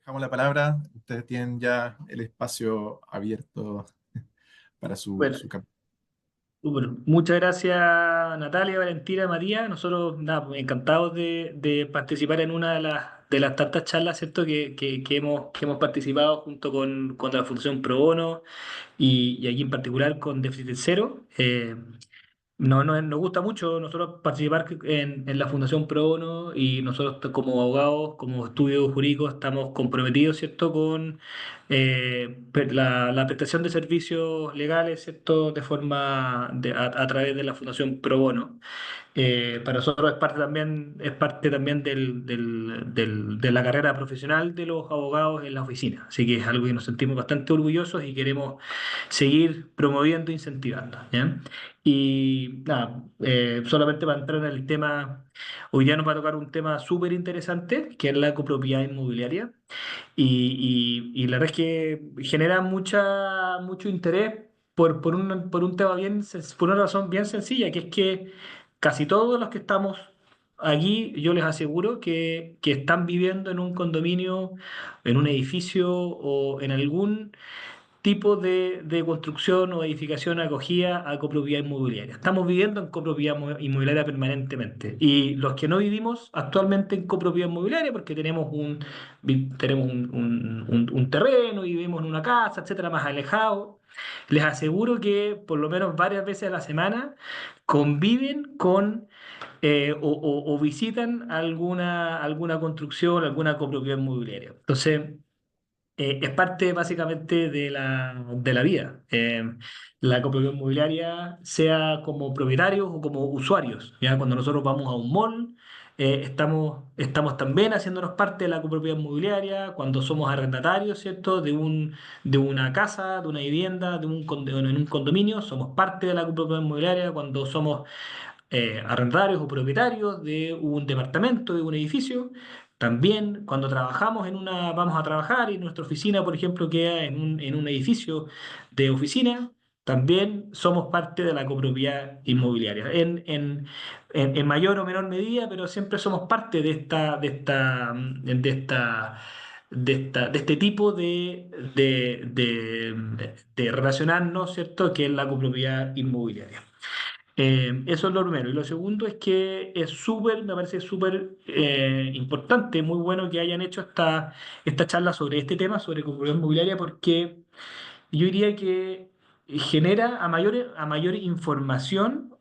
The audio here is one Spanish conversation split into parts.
Dejamos la palabra. Ustedes tienen ya el espacio abierto para su Súper, campo. súper. Muchas gracias, Natalia, Valentina, María. Nosotros, nada, pues, encantados de participar en una de las tantas charlas, ¿cierto?, que hemos participado junto con la Fundación Pro Bono y aquí en particular con Déficit Cero. Nos gusta mucho nosotros participar en la Fundación Pro Bono y nosotros como abogados, como estudios jurídicos, estamos comprometidos, ¿cierto?, con la prestación de servicios legales, ¿cierto?, a través de la Fundación Pro Bono. Para nosotros es parte también de la carrera profesional de los abogados en la oficina. Así que es algo que nos sentimos bastante orgullosos y queremos seguir promoviendo e incentivando, ¿ya? Y nada, solamente para entrar en el tema, hoy día nos va a tocar un tema súper interesante, que es la copropiedad inmobiliaria. Y la verdad es que genera mucho interés por un tema por una razón bien sencilla, que es que casi todos los que estamos aquí, yo les aseguro que están viviendo en un condominio, en un edificio o en algún tipo de construcción o edificación acogida a copropiedad inmobiliaria. Estamos viviendo en copropiedad inmobiliaria permanentemente. Y los que no vivimos actualmente en copropiedad inmobiliaria, porque tenemos un terreno y vivimos en una casa, etcétera, más alejado, les aseguro que por lo menos varias veces a la semana conviven con o visitan alguna construcción, alguna copropiedad inmobiliaria. Entonces, es parte básicamente de la vida. La copropiedad inmobiliaria, sea como propietarios o como usuarios. ¿Ya? Cuando nosotros vamos a un mall, estamos también haciéndonos parte de la copropiedad inmobiliaria. Cuando somos arrendatarios, ¿cierto?, de una casa, de una vivienda, en un condominio, somos parte de la copropiedad inmobiliaria. Cuando somos arrendatarios o propietarios de un departamento, de un edificio. También cuando vamos a trabajar y nuestra oficina, por ejemplo, queda en un edificio de oficina, también somos parte de la copropiedad inmobiliaria, en mayor o menor medida, pero siempre somos parte de este tipo de relacionarnos, ¿cierto?, que es la copropiedad inmobiliaria. Eso es lo primero. Y lo segundo es que me parece súper importante, muy bueno que hayan hecho esta charla sobre este tema, sobre copropiedad inmobiliaria, porque yo diría que genera a mayor información,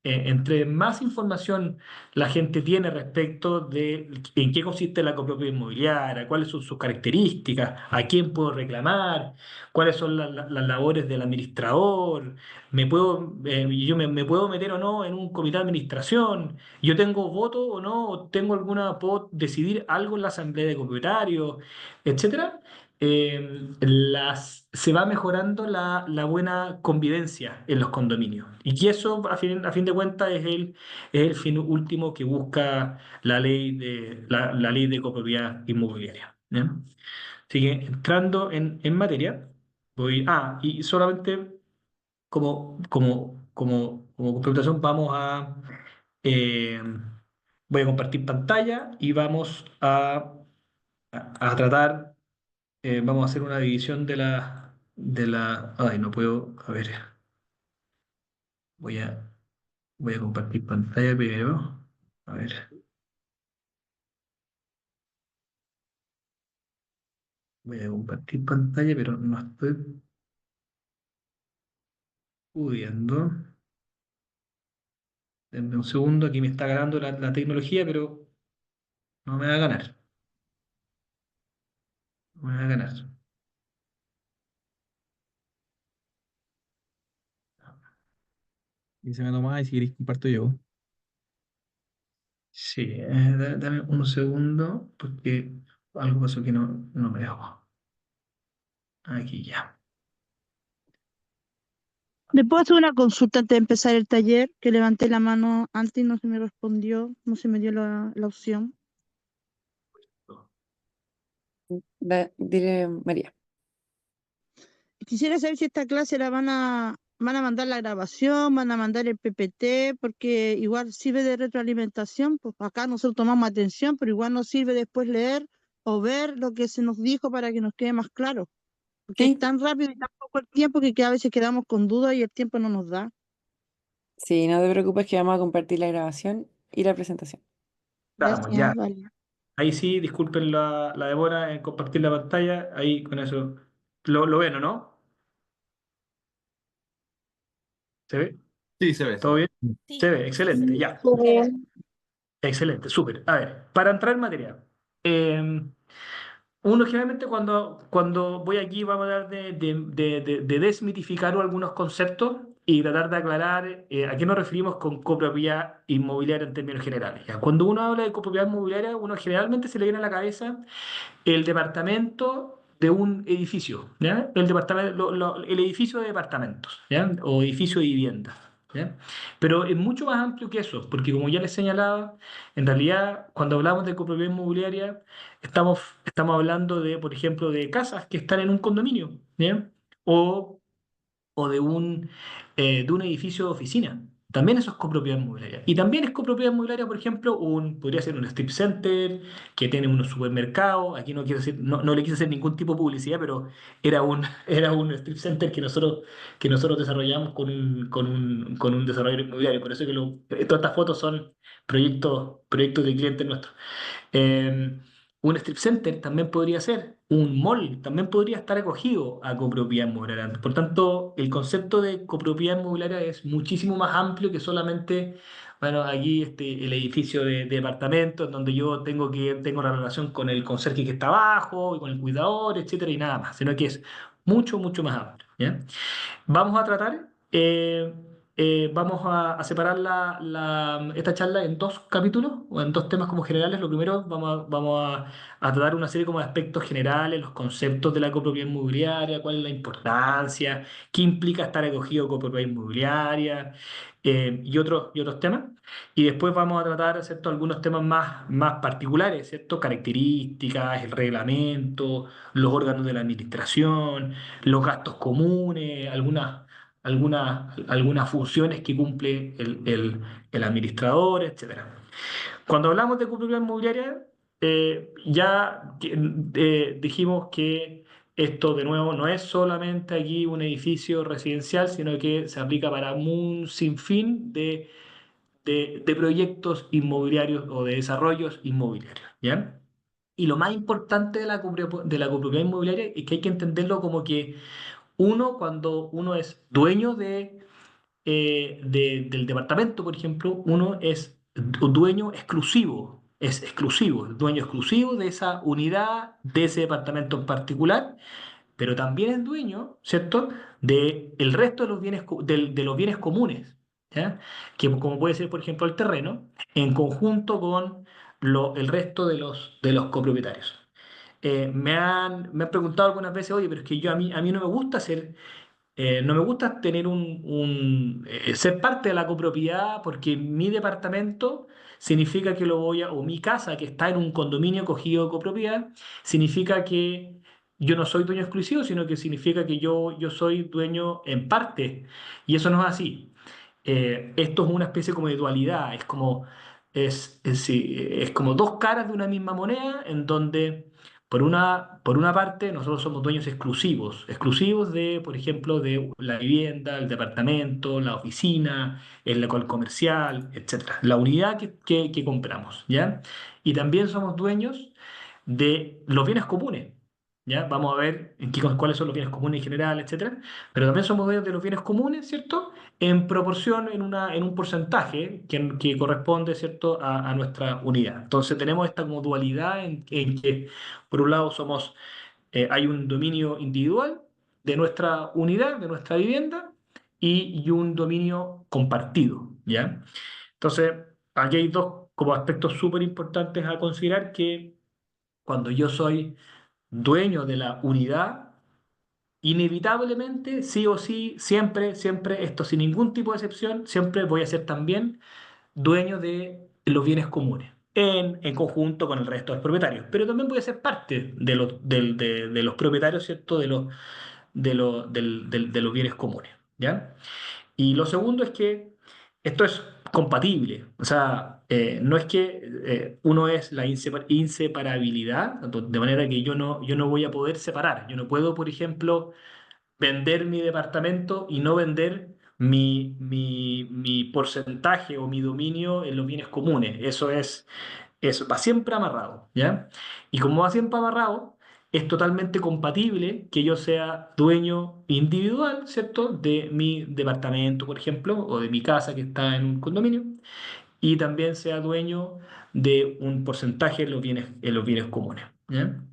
entre más información la gente tiene respecto de en qué consiste la copropiedad inmobiliaria, cuáles son sus características, a quién puedo reclamar, cuáles son las labores del administrador, me puedo meter o no en un comité de administración, yo tengo voto o no, o puedo decidir algo en la asamblea de propietarios, etcétera. Se va mejorando la buena convivencia en los condominios. Y que eso, a fin de cuentas, es el fin último que busca la ley de copropiedad inmobiliaria. ¿Ya? Así que entrando en materia, y solamente como complementación, eh, voy a compartir pantalla y a tratar. Vamos a hacer una división Ay, no puedo. A ver, voy a, voy a compartir pantalla primero. A ver, voy a compartir pantalla, pero no estoy pudiendo. Denme un segundo, aquí me está ganando la tecnología, pero no me va a ganar. No me va a ganar. Y se me nomás y si queréis comparto yo. Sí, dame un segundo, porque algo pasó que no me dejó. Aquí ya. ¿Le puedo hacer una consulta antes de empezar el taller? Que levanté la mano antes y no se me respondió, no se me dio la opción. Dile, María. Quisiera saber si esta clase van a mandar la grabación, van a mandar el PPT, porque igual sirve de retroalimentación, pues acá nosotros tomamos atención, pero igual nos sirve después leer o ver lo que se nos dijo para que nos quede más claro. Porque es Sí, tan rápido y tan poco el tiempo que a veces quedamos con dudas y el tiempo no nos da. sí, no te preocupes que vamos a compartir la grabación y la presentación. Estamos, Gracias, ya. vale. Ahí sí, disculpen la demora en compartir la pantalla. Ahí con eso lo ven, ¿o no? ¿Se ve? Sí, se ve, se ¿Todo ve. bien? Se ve, excelente, ya. Excelente, súper. A ver, para entrar en materia. eh, Uno generalmente cuando voy aquí vamos a hablar de desmitificar algunos conceptos y tratar de aclarar a qué nos referimos con copropiedad inmobiliaria en términos generales. ¿Ya? Cuando uno habla de copropiedad inmobiliaria, uno generalmente se le viene a la cabeza el departamento de un edificio, ¿ya? El departamento, el edificio de departamentos, ¿ya? O edificio de viviendas, ¿ya? Pero es mucho más amplio que eso, porque como ya les señalaba, en realidad cuando hablamos de copropiedad inmobiliaria, estamos hablando de, por ejemplo, de casas que están en un condominio, ¿ya? O o de un edificio de oficina. También eso es copropiedad inmobiliaria. Y también es copropiedad inmobiliaria, por ejemplo, podría ser un strip center que tiene unos supermercados. Aquí no quiero decir, no le quise hacer ningún tipo de publicidad, pero era un strip center que nosotros desarrollamos con un desarrollador inmobiliario. Por eso que todas estas fotos son proyectos de clientes nuestros. Eh, un strip center también podría ser, un mall también podría estar acogido a copropiedad inmobiliaria. Por tanto, el concepto de copropiedad inmobiliaria es muchísimo más amplio que solamente, bueno, aquí el edificio de departamentos donde yo tengo una relación con el conserje que está abajo y con el cuidador, etcétera, y nada más, sino que es mucho, mucho más amplio, ¿ya? Vamos a tratar, vamos a separar esta charla en dos capítulos o en dos temas como generales. Lo primero, a tratar una serie como de aspectos generales, los conceptos de la copropiedad inmobiliaria, cuál es la importancia, qué implica estar acogido a copropiedad inmobiliaria y otros temas. Y después vamos a tratar, ¿cierto?, algunos temas más particulares, ¿cierto? Características, el reglamento, los órganos de la administración, los gastos comunes, algunas funciones que cumple el administrador, etcétera. Cuando hablamos de copropiedad inmobiliaria, dijimos que esto de nuevo no es solamente aquí un edificio residencial, sino que se aplica para un sinfín de proyectos inmobiliarios o de desarrollos inmobiliarios, ¿ya? Y lo más importante de la copropiedad inmobiliaria es que hay que entenderlo como que cuando uno es dueño del departamento, por ejemplo, uno es dueño exclusivo, es exclusivo, dueño exclusivo de esa unidad, de ese departamento en particular, pero también es dueño, ¿cierto?, de el resto de los de los bienes comunes, ¿ya? Que como puede ser, por ejemplo, el terreno, en conjunto con el resto de los copropietarios. Me han preguntado algunas veces, oye, pero es que a mí no me gusta no me gusta tener ser parte de la copropiedad porque mi departamento significa que o mi casa que está en un condominio cogido de copropiedad, significa que yo no soy dueño exclusivo, sino que significa que yo soy dueño en parte. Y eso no es así. Esto es una especie como de dualidad, sí, es como dos caras de una misma moneda en donde por una parte nosotros somos dueños exclusivos de, por ejemplo, de la vivienda, el departamento, la oficina, el local comercial, etcétera, la unidad que compramos, ¿ya? Y también somos dueños de los bienes comunes. ¿Ya? Vamos a ver cuáles son los bienes comunes en general, etcétera. Pero también somos dueños de los bienes comunes, ¿cierto? En proporción, en un porcentaje que corresponde, ¿cierto?, a nuestra unidad. Entonces tenemos esta como dualidad en que, por un lado, hay un dominio individual de nuestra unidad, de nuestra vivienda, y un dominio compartido, ¿ya? Entonces, aquí hay dos como aspectos súper importantes a considerar que cuando yo soy dueño de la unidad, inevitablemente, sí o sí, siempre, siempre, esto sin ningún tipo de excepción, siempre voy a ser también dueño de los bienes comunes, en conjunto con el resto de los propietarios. Pero también voy a ser parte de los propietarios, ¿cierto? De los bienes comunes, ¿ya? Y lo segundo es que esto es compatible. O sea, no es que uno es la inseparabilidad, de manera que yo no voy a poder separar. Yo no puedo, por ejemplo, vender mi departamento y no vender mi porcentaje o mi dominio en los bienes comunes. Eso va siempre amarrado, ¿ya? Y como va siempre amarrado, es totalmente compatible que yo sea dueño individual, ¿cierto? De mi departamento, por ejemplo, o de mi casa que está en un condominio, y también sea dueño de un porcentaje en los bienes comunes, ¿ya?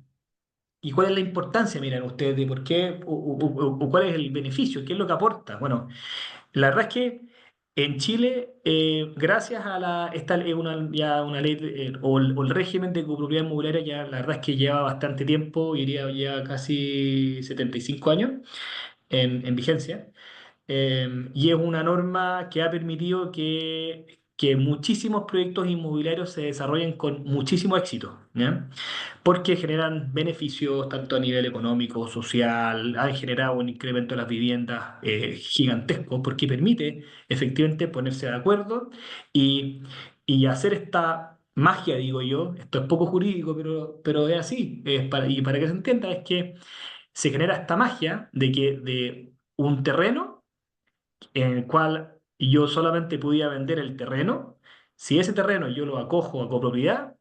¿Y cuál es la importancia, miren ustedes, de por qué o cuál es el beneficio? ¿Qué es lo que aporta? Bueno, la verdad es que en Chile, gracias a esta ley, ya una ley o el régimen de copropiedad inmobiliaria, ya la verdad es que lleva bastante tiempo, iría ya casi 75 años en vigencia. Y es una norma que ha permitido que muchísimos proyectos inmobiliarios se desarrollen con muchísimo éxito, ¿ya? Porque generan beneficios tanto a nivel económico, social, han generado un incremento de las viviendas gigantesco, porque permite efectivamente ponerse de acuerdo y, y hacer esta magia, digo yo. Esto es poco jurídico, pero es así. Y para que se entienda, es que se genera esta magia de que de un terreno en el cual yo solamente podía vender el terreno. Si ese terreno yo lo acojo a copropiedad,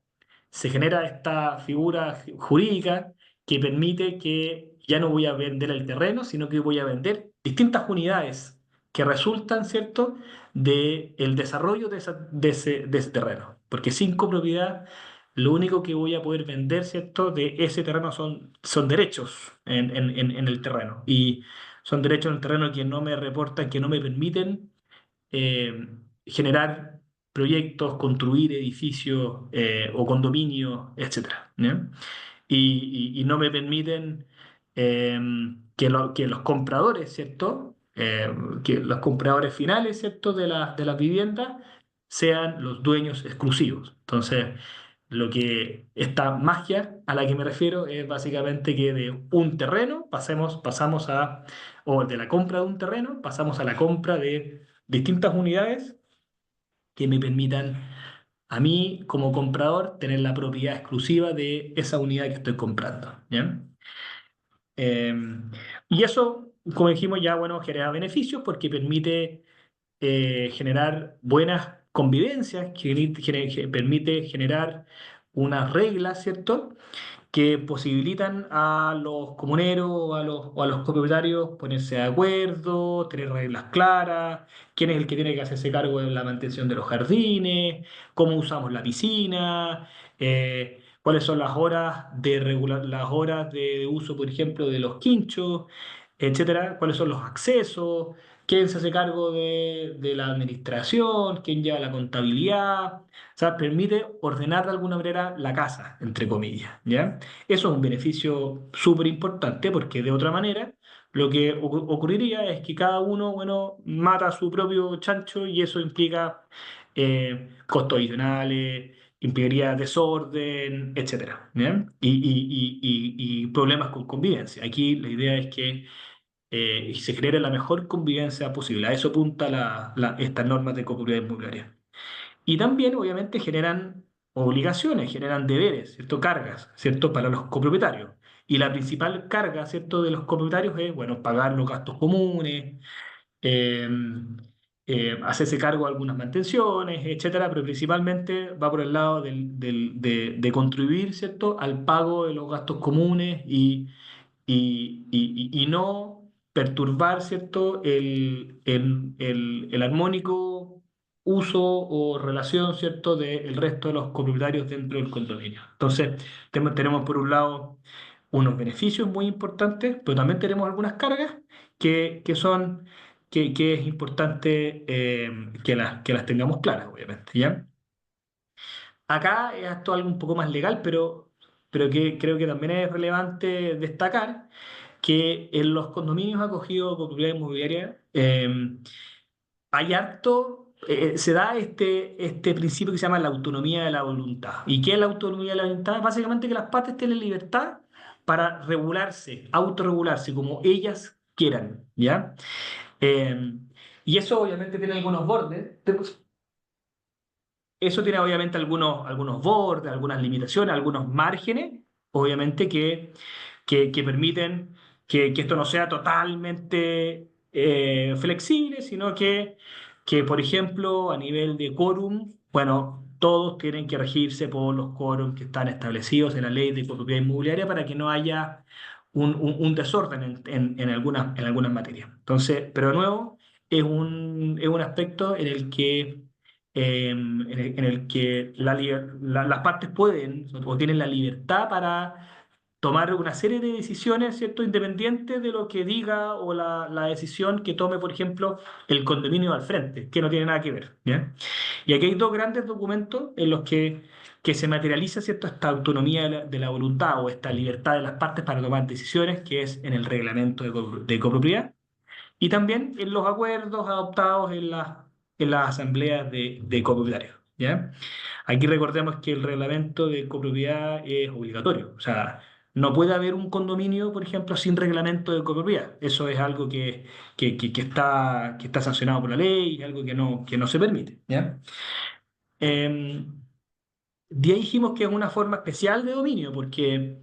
se genera esta figura jurídica que permite que ya no voy a vender el terreno, sino que voy a vender distintas unidades que resultan, ¿cierto?, del desarrollo de ese terreno. Porque sin copropiedad, lo único que voy a poder vender, ¿cierto?, de ese terreno son derechos en el terreno. Y son derechos en el terreno que no me reportan, que no me permiten eh, generar proyectos, construir edificios o condominios, etcétera, ¿ya? Y no me permiten eh, que los compradores, ¿cierto? Que los compradores finales, ¿cierto? De las viviendas sean los dueños exclusivos. Entonces, lo que esta magia a la que me refiero es básicamente que de un terreno pasamos a, o de la compra de un terreno, pasamos a la compra de distintas unidades que me permitan a mí como comprador tener la propiedad exclusiva de esa unidad que estoy comprando, ¿ya? Eh, y eso, como dijimos ya, bueno, genera beneficios porque permite generar buenas convivencias, permite generar unas reglas, ¿cierto?, que posibilitan a los comuneros o a los copropietarios ponerse de acuerdo, tener reglas claras, quién es el que tiene que hacerse cargo de la mantención de los jardines, cómo usamos la piscina, cuáles son las horas de uso, por ejemplo, de los quinchos, etcétera, cuáles son los accesos, quién se hace cargo de la administración, quién lleva la contabilidad. O sea, permite ordenar de alguna manera la casa, entre comillas, ¿ya? Eso es un beneficio súper importante porque de otra manera lo que ocurriría es que cada uno, bueno, mata a su propio chancho y eso implica costos adicionales, implicaría desorden, etcétera, ¿ya? Y problemas con convivencia. Aquí la idea es que se genere la mejor convivencia posible. A eso apunta estas normas de copropiedad inmobiliaria. Y también, obviamente, generan obligaciones, generan deberes, ¿cierto? Cargas, ¿cierto? Para los copropietarios. Y la principal carga, ¿cierto?, de los copropietarios es, bueno, pagar los gastos comunes, eh, hacerse cargo de algunas mantenciones, etcétera, pero principalmente va por el lado de contribuir, ¿cierto?, al pago de los gastos comunes y no perturbar, ¿cierto?, el armónico uso o relación, ¿cierto?, del resto de los copropietarios dentro del condominio. Entonces, tenemos por un lado unos beneficios muy importantes, pero también tenemos algunas cargas que son, que es importante que las tengamos claras, obviamente, ¿ya? Acá es esto algo un poco más legal, pero que creo que también es relevante destacar que en los condominios acogidos por propiedad inmobiliaria hay harto, se da este principio que se llama la autonomía de la voluntad. ¿Y qué es la autonomía de la voluntad? Básicamente que las partes tienen libertad para regularse, autorregularse como ellas quieran, ¿ya? Eh, y eso obviamente tiene algunos bordes. eso tiene obviamente algunos bordes, algunas limitaciones, algunos márgenes, obviamente que permiten que esto no sea totalmente flexible, sino por ejemplo, a nivel de quórum, bueno, todos tienen que regirse por los quórums que están establecidos en la ley de copropiedad inmobiliaria para que no haya un desorden en algunas materias. Entonces, pero de nuevo, es un aspecto en el que las partes pueden o tienen la libertad para tomar una serie de decisiones, ¿cierto? Independientes de lo que diga o la decisión que tome, por ejemplo, el condominio al frente, que no tiene nada que ver, ¿ya? Y aquí hay dos grandes documentos en los que se materializa, ¿cierto?, esta autonomía de la voluntad o esta libertad de las partes para tomar decisiones, que es en el reglamento de copropiedad y también en los acuerdos adoptados en las asambleas de copropietarios, ¿ya? Aquí recordemos que el reglamento de copropiedad es obligatorio, o sea, no puede haber un condominio, por ejemplo, sin reglamento de copropiedad. Eso es algo que está sancionado por la ley, algo que no se permite, ¿ya? Eh, de ahí dijimos que es una forma especial de dominio, porque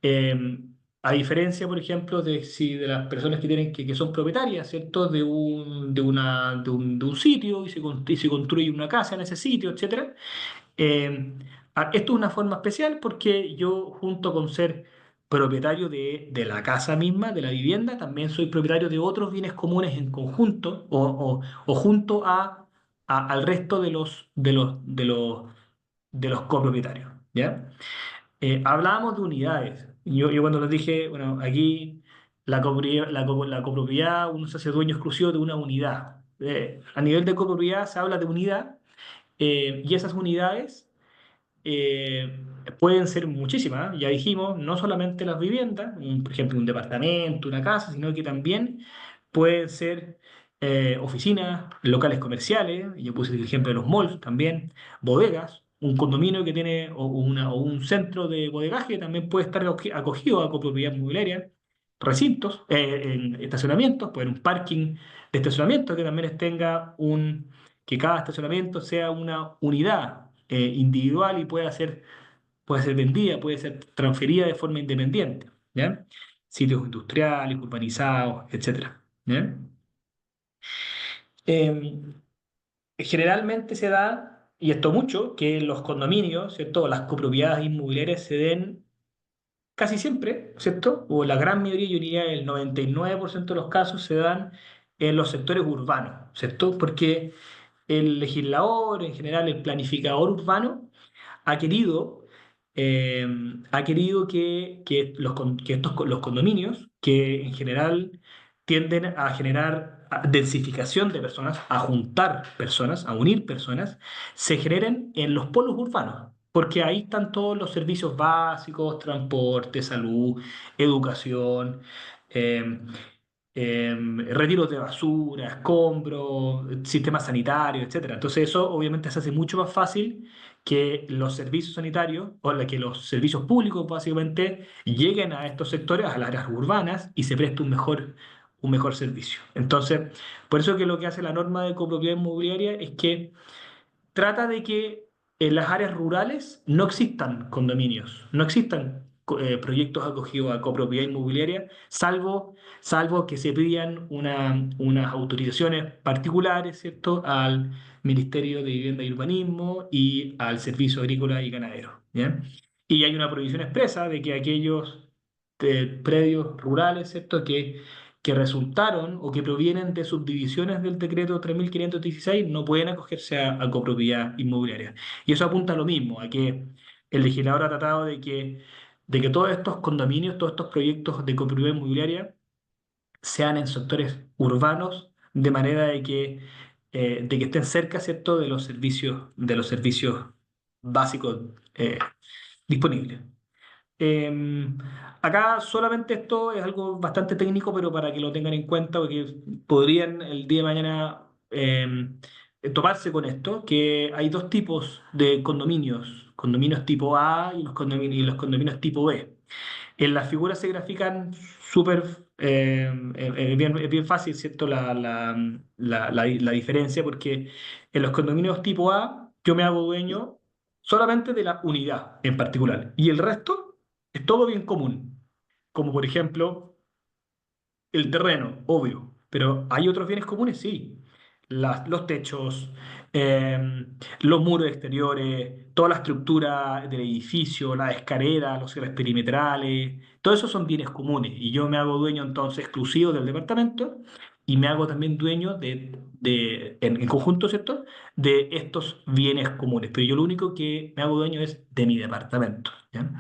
eh, a diferencia, por ejemplo, de las personas que son propietarias, ¿cierto? De un sitio y se construye una casa en ese sitio, etcétera. Eh, Esto es una forma especial porque yo, junto con ser propietario de la casa misma, de la vivienda, también soy propietario de otros bienes comunes en conjunto o junto al resto de los copropietarios, ¿ya? Hablábamos de unidades. Yo cuando les dije, bueno, aquí la copropiedad, uno se hace dueño exclusivo de una unidad. A nivel de copropiedad se habla de unidad y esas unidades eh, pueden ser muchísimas, ya dijimos, no solamente las viviendas, por ejemplo, un departamento, una casa, sino que también pueden ser oficinas, locales comerciales, yo puse el ejemplo de los malls también, bodegas, un condominio que tiene o un centro de bodegaje también puede estar acogido a copropiedad inmobiliaria, recintos, en estacionamientos, puede haber un parking de estacionamiento que también que cada estacionamiento sea una unidad individual y puede ser vendida, puede ser transferida de forma independiente, ¿ya? Sitios industriales, urbanizados, etcétera, ¿ya? Eh, Generalmente se da, y esto mucho, que los condominios, ¿cierto? Las copropiedades inmobiliarias se den casi siempre, ¿cierto? O la gran mayoría, yo diría el 99% de los casos se dan en los sectores urbanos, ¿cierto? Porque el legislador, en general el planificador urbano, ha querido, eh, ha querido que los condominios, que en general tienden a generar densificación de personas, a juntar personas, a unir personas, se generen en los polos urbanos, porque ahí están todos los servicios básicos, transporte, salud, educación, eh, retiros de basura, escombros, sistemas sanitarios, etcétera. Entonces eso obviamente se hace mucho más fácil que los servicios sanitarios que los servicios públicos básicamente lleguen a estos sectores, a las áreas urbanas y se preste un mejor servicio. Entonces, por eso que lo que hace la norma de copropiedad inmobiliaria es que trata de que en las áreas rurales no existan condominios, no existan proyectos acogidos a copropiedad inmobiliaria, salvo que se pidan unas autorizaciones particulares, ¿cierto?, al Ministerio de Vivienda y Urbanismo y al Servicio Agrícola y Ganadero, ¿ya? Y hay una prohibición expresa de que aquellos predios rurales, ¿cierto?, que resultaron o que provienen de subdivisiones del decreto 3516 no pueden acogerse a copropiedad inmobiliaria. Y eso apunta a lo mismo, a que el legislador ha tratado de que todos estos condominios, todos estos proyectos de copropiedad inmobiliaria sean en sectores urbanos, de manera de que estén cerca, ¿cierto?, de los servicios básicos disponibles. Eh, Acá solamente esto es algo bastante técnico, pero para que lo tengan en cuenta, porque podrían el día de mañana toparse con esto, que hay dos tipos de condominios tipo A y los condominios tipo B. En las figuras se grafican súper, es bien fácil, ¿cierto? La diferencia, porque en los condominios tipo A yo me hago dueño solamente de la unidad en particular. Y el resto es todo bien común. Como por ejemplo, el terreno, obvio, pero hay otros bienes comunes, sí. Los techos, los muros exteriores, toda la estructura del edificio, la escalera, los cierres perimetrales, todo eso son bienes comunes. Y yo me hago dueño entonces exclusivo del departamento y me hago también dueño en conjunto, ¿cierto? De estos bienes comunes. Pero yo lo único que me hago dueño es de mi departamento, ¿ya?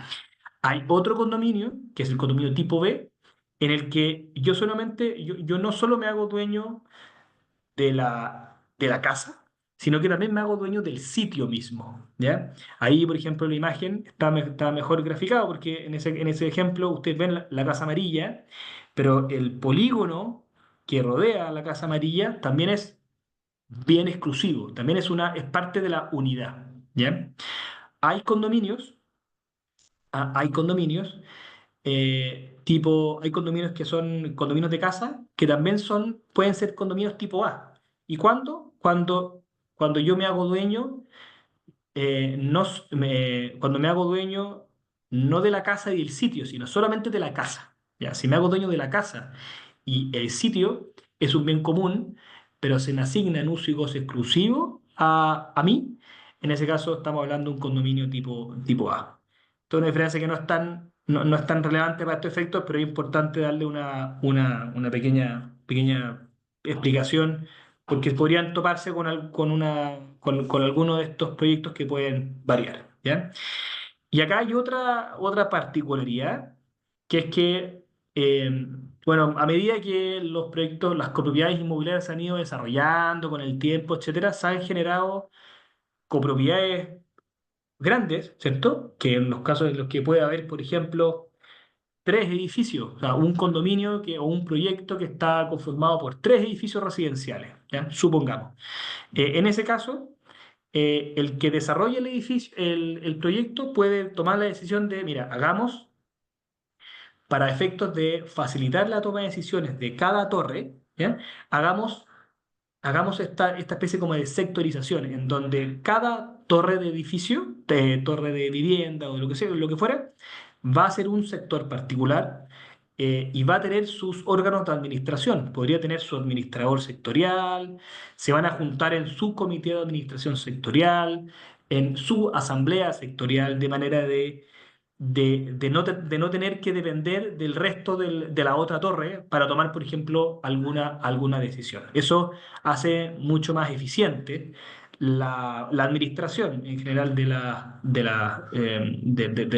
Hay otro condominio, que es el condominio tipo B, en el que yo no solo me hago dueño de la casa, sino que también me hago dueño del sitio mismo, ¿ya? Ahí, por ejemplo, la imagen está mejor graficado porque en ese ejemplo ustedes ven la casa amarilla, pero el polígono que rodea la casa amarilla también es bien exclusivo, también es parte de la unidad, ¿ya? Hay condominios, hay condominios hay condominios que son condominios de casa, que también pueden ser condominios tipo A. ¿Y cuándo? Cuando yo me hago dueño, cuando me hago dueño no de la casa y del sitio, sino solamente de la casa. Ya, si me hago dueño de la casa y el sitio es un bien común, pero se me asigna en uso y goce exclusivo a mí, en ese caso estamos hablando de un condominio tipo A. Esto es una diferencia que no es tan relevante para estos efectos, pero es importante darle una pequeña explicación, porque podrían toparse con alguno de estos proyectos que pueden variar, ¿ya? Y acá hay otra particularidad, que es que, bueno, a medida que los proyectos, las copropiedades inmobiliarias se han ido desarrollando con el tiempo, etcétera, se han generado copropiedades grandes, ¿cierto? Que en los casos en los que puede haber, por ejemplo, tres edificios, o sea, un condominio o un proyecto que está conformado por tres edificios residenciales, ¿ya? Supongamos. En ese caso, el que desarrolla el edificio, el proyecto puede tomar la decisión de, mira, hagamos para efectos de facilitar la toma de decisiones de cada torre, ¿ya? Hagamos hagamos esta especie como de sectorización, en donde cada torre de edificio, torre de vivienda o de lo que sea, lo que fuera, va a ser un sector particular y va a tener sus órganos de administración. Podría tener su administrador sectorial, se van a juntar en su comité de administración sectorial, en su asamblea sectorial, de manera de no tener que depender del resto de la otra torre para tomar, por ejemplo, alguna decisión. Eso hace mucho más eficiente la administración en general de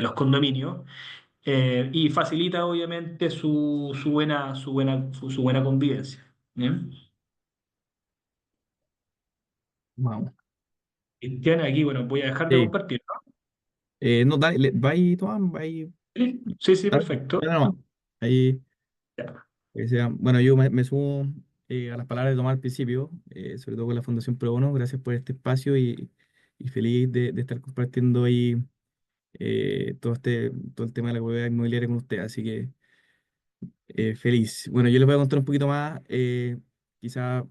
los condominios y facilita obviamente su buena convivencia. ¿Bien? Vamos. Cristian, aquí, bueno, voy a dejar de Sí. compartir, ¿no? No, dale, va ahí, Tomás, va ahí. Sí, sí, sí, Dale, perfecto. dale nomás. Ahí, Ya. bueno, yo me sumo a las palabras de Tomás al principio, sobre todo con la Fundación Pro Bono. Gracias por este espacio y feliz de estar compartiendo ahí todo el tema de la propiedad inmobiliaria con usted. Así que feliz. Bueno, yo les voy a contar un poquito más. Quizá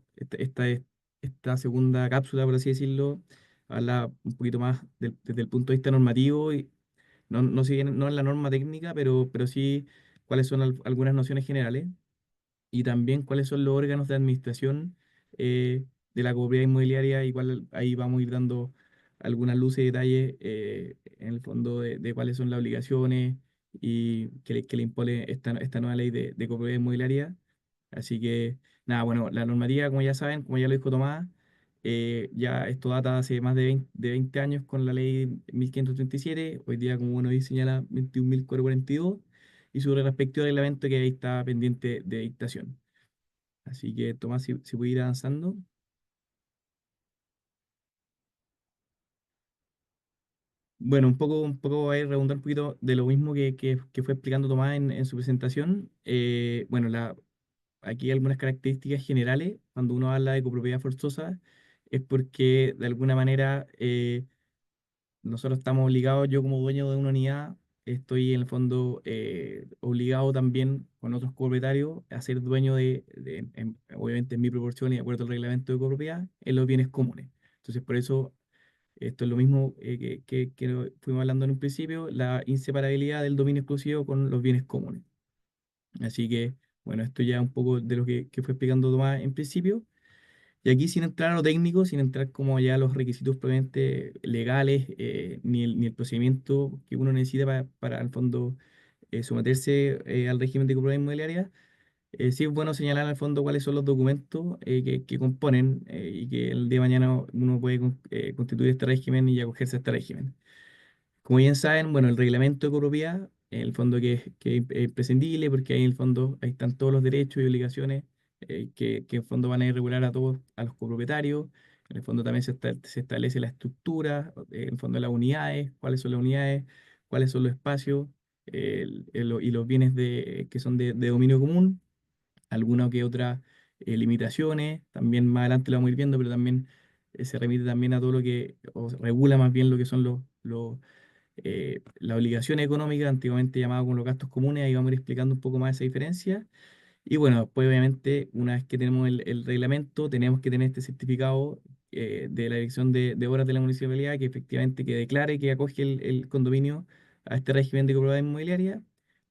esta segunda cápsula, por así decirlo, habla un poquito más desde el punto de vista normativo y no, si bien no en la norma técnica, pero sí cuáles son algunas nociones generales y también cuáles son los órganos de administración de la copropiedad inmobiliaria y ahí vamos a ir dando algunas luces y detalles en el fondo de cuáles son las obligaciones y que le impone esta nueva ley de copropiedad inmobiliaria. Así que, nada, bueno, la normativa, como ya saben, como ya lo dijo Tomás, ya esto data hace más de 20 años con la ley 1537, hoy día, como uno dice, señala 21.442 y su respectivo reglamento que ahí está pendiente de dictación. Así que, Tomás, si puede ir avanzando. Bueno, un poco a redundar un poquito de lo mismo que fue explicando Tomás en su presentación. Bueno, aquí hay algunas características generales. Cuando uno habla de copropiedad forzosa, es porque de alguna manera nosotros estamos obligados, yo como dueño de una unidad, estoy en el fondo obligado también con otros copropietarios a ser dueño obviamente en mi proporción y de acuerdo al reglamento de copropiedad, en los bienes comunes. Entonces, por eso Esto es lo mismo que fuimos hablando en un principio, la inseparabilidad del dominio exclusivo con los bienes comunes. Así que, bueno, esto ya un poco de lo que fue explicando Tomás en principio. Y aquí sin entrar a lo técnico, sin entrar como ya a los requisitos propiamente legales, ni el procedimiento que uno necesita para al fondo, someterse al régimen de copropiedad inmobiliaria, sí es bueno señalar al fondo cuáles son los documentos que componen, y que el día de mañana uno puede constituir este régimen y acogerse a este régimen. Como bien saben, bueno, el reglamento de copropiedad, en el fondo que es imprescindible, porque ahí en el fondo ahí están todos los derechos y obligaciones, que en el fondo van a ir regular a todos, a los copropietarios. En el fondo también se establece la estructura, en el fondo las unidades, cuáles son las unidades, cuáles son los espacios, y los bienes que son de dominio común, alguna que otra limitaciones, también más adelante lo vamos a ir viendo, pero también se remite también a todo lo que, o regula más bien lo que son las obligaciones económicas, antiguamente llamadas como los gastos comunes. Ahí vamos a ir explicando un poco más esa diferencia. Y bueno, después obviamente, una vez que tenemos el reglamento, tenemos que tener este certificado de la Dirección de Obras de la Municipalidad, que efectivamente que declare que acoge el condominio a este régimen de copropiedad inmobiliaria,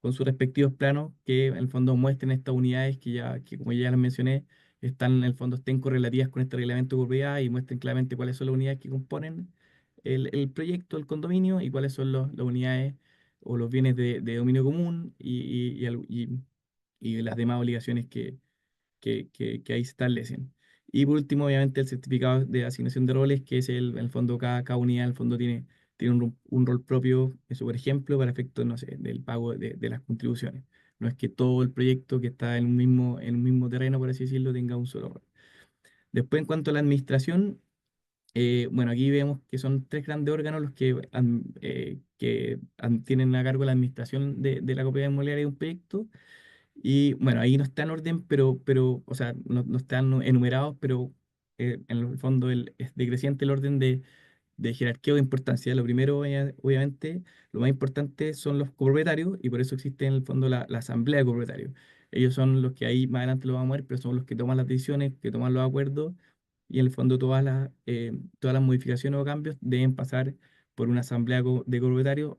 con sus respectivos planos, que en el fondo muestren estas unidades que como ya les mencioné, están en el fondo, estén correlativas con este reglamento de copropiedad, y muestren claramente cuáles son las unidades que componen el proyecto, el condominio, y cuáles son las unidades o los bienes de dominio común, y las demás obligaciones que ahí se establecen. Y por último, obviamente, el certificado de asignación de roles, que es en el fondo, cada unidad, en el fondo tiene un rol propio, eso por ejemplo, para efectos, no sé, del pago de las contribuciones. No es que todo el proyecto que está en un mismo terreno, por así decirlo, tenga un solo rol. Después, en cuanto a la administración, bueno, aquí vemos que son tres grandes órganos los que tienen a cargo la administración de la propiedad inmobiliaria de un proyecto. Y bueno, ahí no está en orden, o sea, no están enumerados, pero en el fondo es decreciente el orden de jerarquía o de importancia. Lo primero, obviamente, lo más importante son los copropietarios, y por eso existe en el fondo la asamblea de copropietarios. Ellos son los que ahí más adelante lo vamos a ver, pero son los que toman las decisiones, que toman los acuerdos, y en el fondo todas las modificaciones o cambios deben pasar por una asamblea de copropietarios.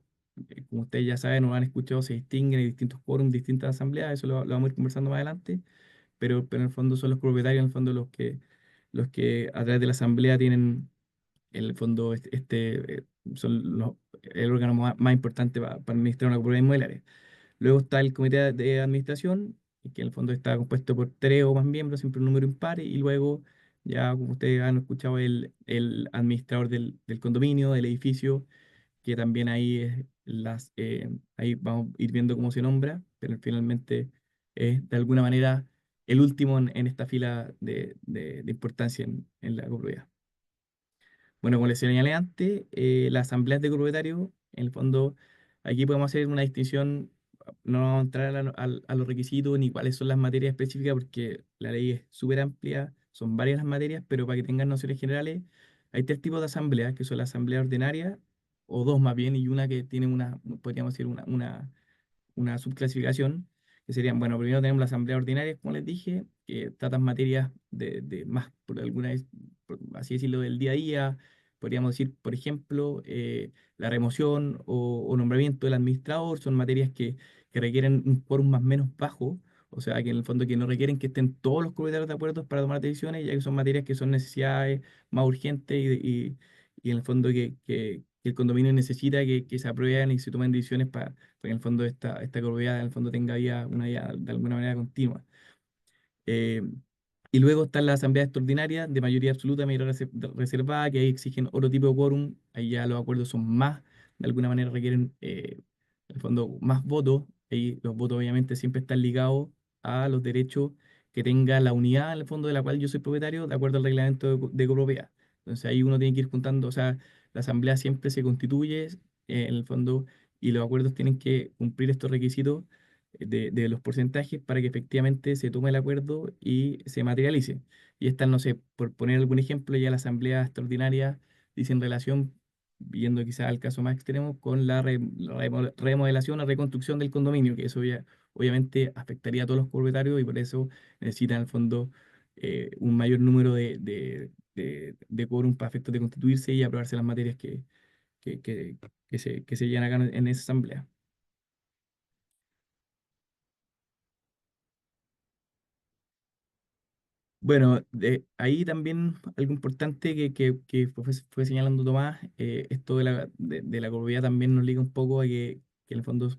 Como ustedes ya saben o han escuchado, se distinguen en distintos quórums, distintas asambleas, eso lo vamos a ir conversando más adelante, pero en el fondo son los propietarios, en el fondo los que a través de la asamblea tienen, en el fondo, son el órgano más importante para administrar una propiedad inmobiliaria. Luego está el comité de administración, que en el fondo está compuesto por tres o más miembros, siempre un número impar, y luego, ya como ustedes han escuchado, el administrador del condominio, del edificio, que también ahí vamos a ir viendo cómo se nombra, pero finalmente es de alguna manera el último en esta fila de importancia en la copropiedad. Bueno, como les señalé antes, las asambleas de copropietarios, en el fondo, aquí podemos hacer una distinción. No vamos a entrar a los requisitos ni cuáles son las materias específicas, porque la ley es súper amplia, son varias las materias, pero para que tengan nociones generales, hay tres tipos de asambleas, que son la asamblea ordinaria, o dos más bien, y una que tiene podríamos decir, una subclasificación, que serían, bueno, primero tenemos la asamblea ordinaria, como les dije, que tratan materias de más, por alguna vez, por así decirlo, del día a día. Podríamos decir, por ejemplo, la remoción o nombramiento del administrador. Son materias que requieren un quórum más o menos bajo, o sea, que en el fondo que no requieren que estén todos los comunitarios de acuerdo para tomar decisiones, ya que son materias que son necesidades más urgentes, y en el fondo que el condominio necesita que se aprueben y se tomen decisiones para que en el fondo esta copropiedad en el fondo tenga una vida de alguna manera continua. Eh, y luego están las asambleas extraordinarias de mayoría absoluta, mayoría reservada, que ahí exigen otro tipo de quórum. Ahí ya los acuerdos son más, de alguna manera requieren, en el fondo, más votos. Ahí los votos obviamente siempre están ligados a los derechos que tenga la unidad, en el fondo, de la cual yo soy propietario, de acuerdo al reglamento de copropiedad. Entonces ahí uno tiene que ir juntando, o sea, la asamblea siempre se constituye, en el fondo, y los acuerdos tienen que cumplir estos requisitos de los porcentajes para que efectivamente se tome el acuerdo y se materialice. Y esta, no sé, por poner algún ejemplo, ya la asamblea extraordinaria dice en relación, viendo quizás al caso más extremo, con la remodelación o reconstrucción del condominio, que eso ya obviamente afectaría a todos los propietarios, y por eso necesitan al fondo un mayor número de quórum para efectos de constituirse y aprobarse las materias que, que, que se llevan acá en esa asamblea. Bueno, ahí también algo importante fue señalando Tomás, esto de la comunidad también nos liga un poco a que en el fondo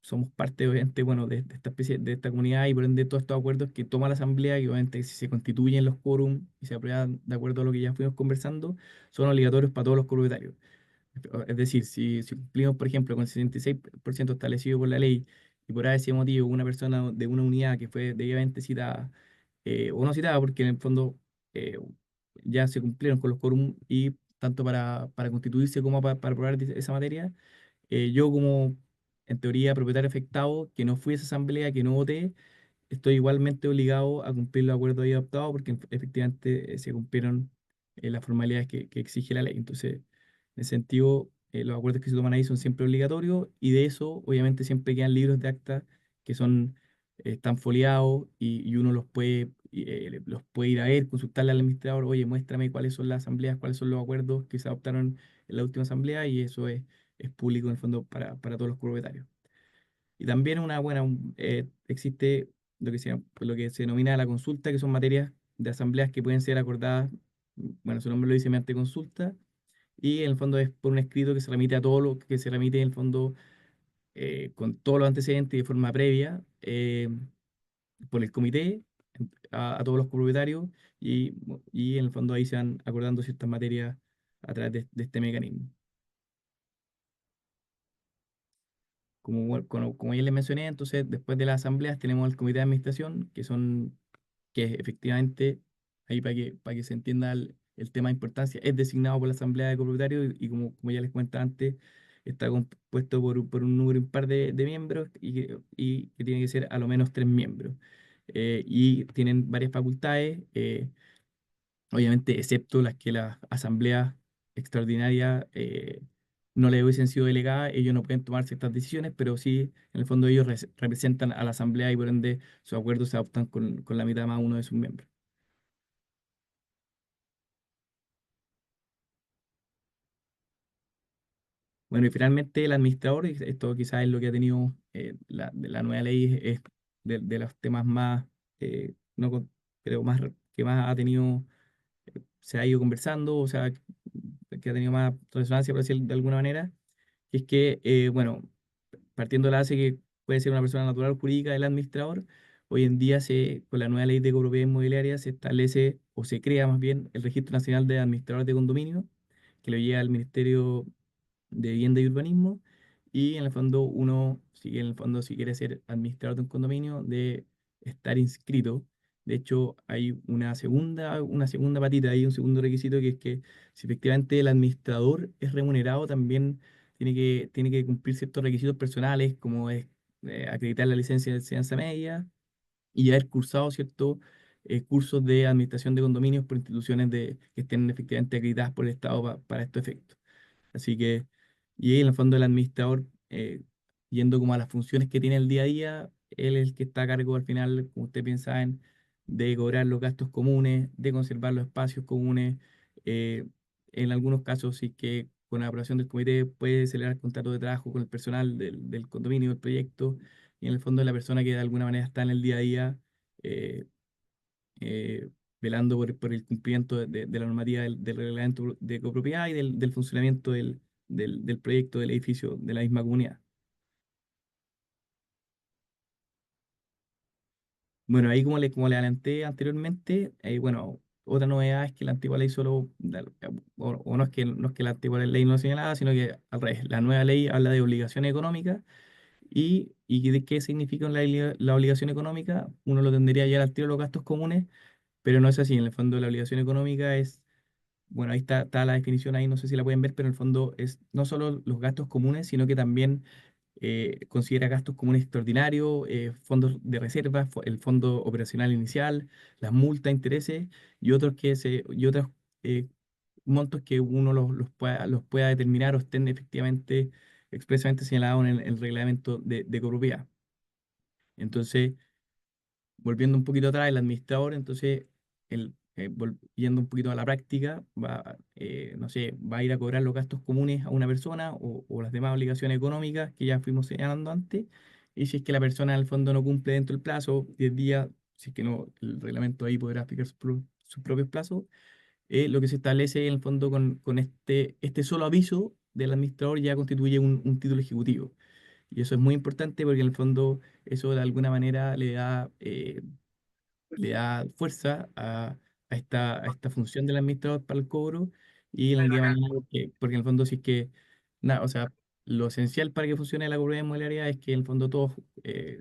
somos parte, obviamente, bueno, de esta especie, de esta comunidad y por ende todos estos acuerdos que toma la Asamblea, y obviamente si se constituyen los quórum y se aprueban de acuerdo a lo que ya fuimos conversando, son obligatorios para todos los propietarios. Es decir, si cumplimos, por ejemplo, con el 66% establecido por la ley y por ese motivo una persona de una unidad que fue debidamente citada, o no citada, porque en el fondo eh, ya se cumplieron con los quórum y tanto para constituirse como para aprobar esa materia, yo como, en teoría, propietario afectado, que no fui a esa asamblea, que no voté, estoy igualmente obligado a cumplir los acuerdos ahí adoptados porque efectivamente se cumplieron las formalidades que exige la ley. Entonces, en ese sentido, los acuerdos que se toman ahí son siempre obligatorios y de eso, obviamente, siempre quedan libros de acta que son, están foliados y uno los puede ir a ver, consultarle al administrador, oye, muéstrame cuáles son las asambleas, cuáles son los acuerdos que se adoptaron en la última asamblea y eso es público en el fondo para todos los propietarios. Y también existe lo que se denomina la consulta, que son materias de asambleas que pueden ser acordadas, bueno, su nombre lo dice, mediante consulta, y en el fondo es por un escrito que se remite a todo lo que se remite en el fondo con todos los antecedentes y de forma previa por el comité a todos los copropietarios y en el fondo ahí se van acordando ciertas materias a través de este mecanismo. Como ya les mencioné, entonces después de las asambleas tenemos el comité de administración, que efectivamente, ahí para que se entienda el tema de importancia, es designado por la asamblea de copropietarios y como ya les cuento antes, está compuesto por un número impar de miembros y que tiene que ser a lo menos 3 miembros. Y tienen varias facultades. Obviamente, excepto las que las asambleas extraordinarias no le hubiesen sido delegadas, ellos no pueden tomar ciertas decisiones, pero sí, en el fondo ellos representan a la asamblea y por ende sus acuerdos se adoptan con la mitad más uno de sus miembros. Bueno, y finalmente el administrador, y esto quizás es lo que ha tenido la nueva ley, es de los temas más, no, creo, que más ha tenido, se ha ido conversando, o sea, que ha tenido más resonancia, por decirlo de alguna manera, que es que, bueno, partiendo de la base que puede ser una persona natural o jurídica del administrador, hoy en día con la nueva ley de copropiedad inmobiliaria se establece o se crea más bien el Registro Nacional de Administradores de Condominio, que lo lleva al Ministerio de Vivienda y Urbanismo, y en el fondo si quiere ser administrador de un condominio, de estar inscrito. De hecho, hay una segunda patita, hay un segundo requisito que es que si efectivamente el administrador es remunerado, también tiene que cumplir ciertos requisitos personales, como es acreditar la licencia de enseñanza media y haber cursado ciertos cursos de administración de condominios por instituciones que estén efectivamente acreditadas por el Estado para estos efectos. Así que, y en el fondo el administrador, yendo como a las funciones que tiene el día a día, él es el que está a cargo al final, como usted piensa, de cobrar los gastos comunes, de conservar los espacios comunes. eh, en algunos casos, sí que con la aprobación del comité puede celebrar contrato de trabajo con el personal del condominio, del proyecto, y en el fondo es la persona que de alguna manera está en el día a día. eh, eh, Velando por el cumplimiento de la normativa del reglamento de copropiedad y del funcionamiento del proyecto del edificio de la misma comunidad. Bueno, ahí como le adelanté anteriormente, bueno, otra novedad es que la antigua ley o no es que la antigua ley no señalaba, sino que al revés, la nueva ley habla de obligaciones económicas y de qué significa la obligación económica. Uno lo tendría ya al tiro los gastos comunes, pero no es así. En el fondo la obligación económica es. Bueno, ahí está la definición ahí, no sé si la pueden ver, pero en el fondo es no solo los gastos comunes, sino que también considera gastos comunes extraordinarios, fondos de reserva, el fondo operacional inicial, las multas, intereses y otros eh, montos que uno los pueda determinar o estén efectivamente expresamente señalados en el reglamento de copropiedad. Entonces, volviendo un poquito atrás, el administrador, entonces, yendo un poquito a la práctica, no sé, va a ir a cobrar los gastos comunes a una persona o las demás obligaciones económicas que ya fuimos señalando antes. Y si es que la persona en el fondo no cumple dentro del plazo, 10 días, si es que no, el reglamento ahí podrá fijar sus propios plazos. Lo que se establece en el fondo con este solo aviso del administrador ya constituye un título ejecutivo. Y eso es muy importante porque en el fondo eso de alguna manera le da fuerza a esta función del administrador para el cobro y en el día de mañana, porque en el fondo si es que, nada, o sea, lo esencial para que funcione la comunidad inmobiliaria es que en el fondo todos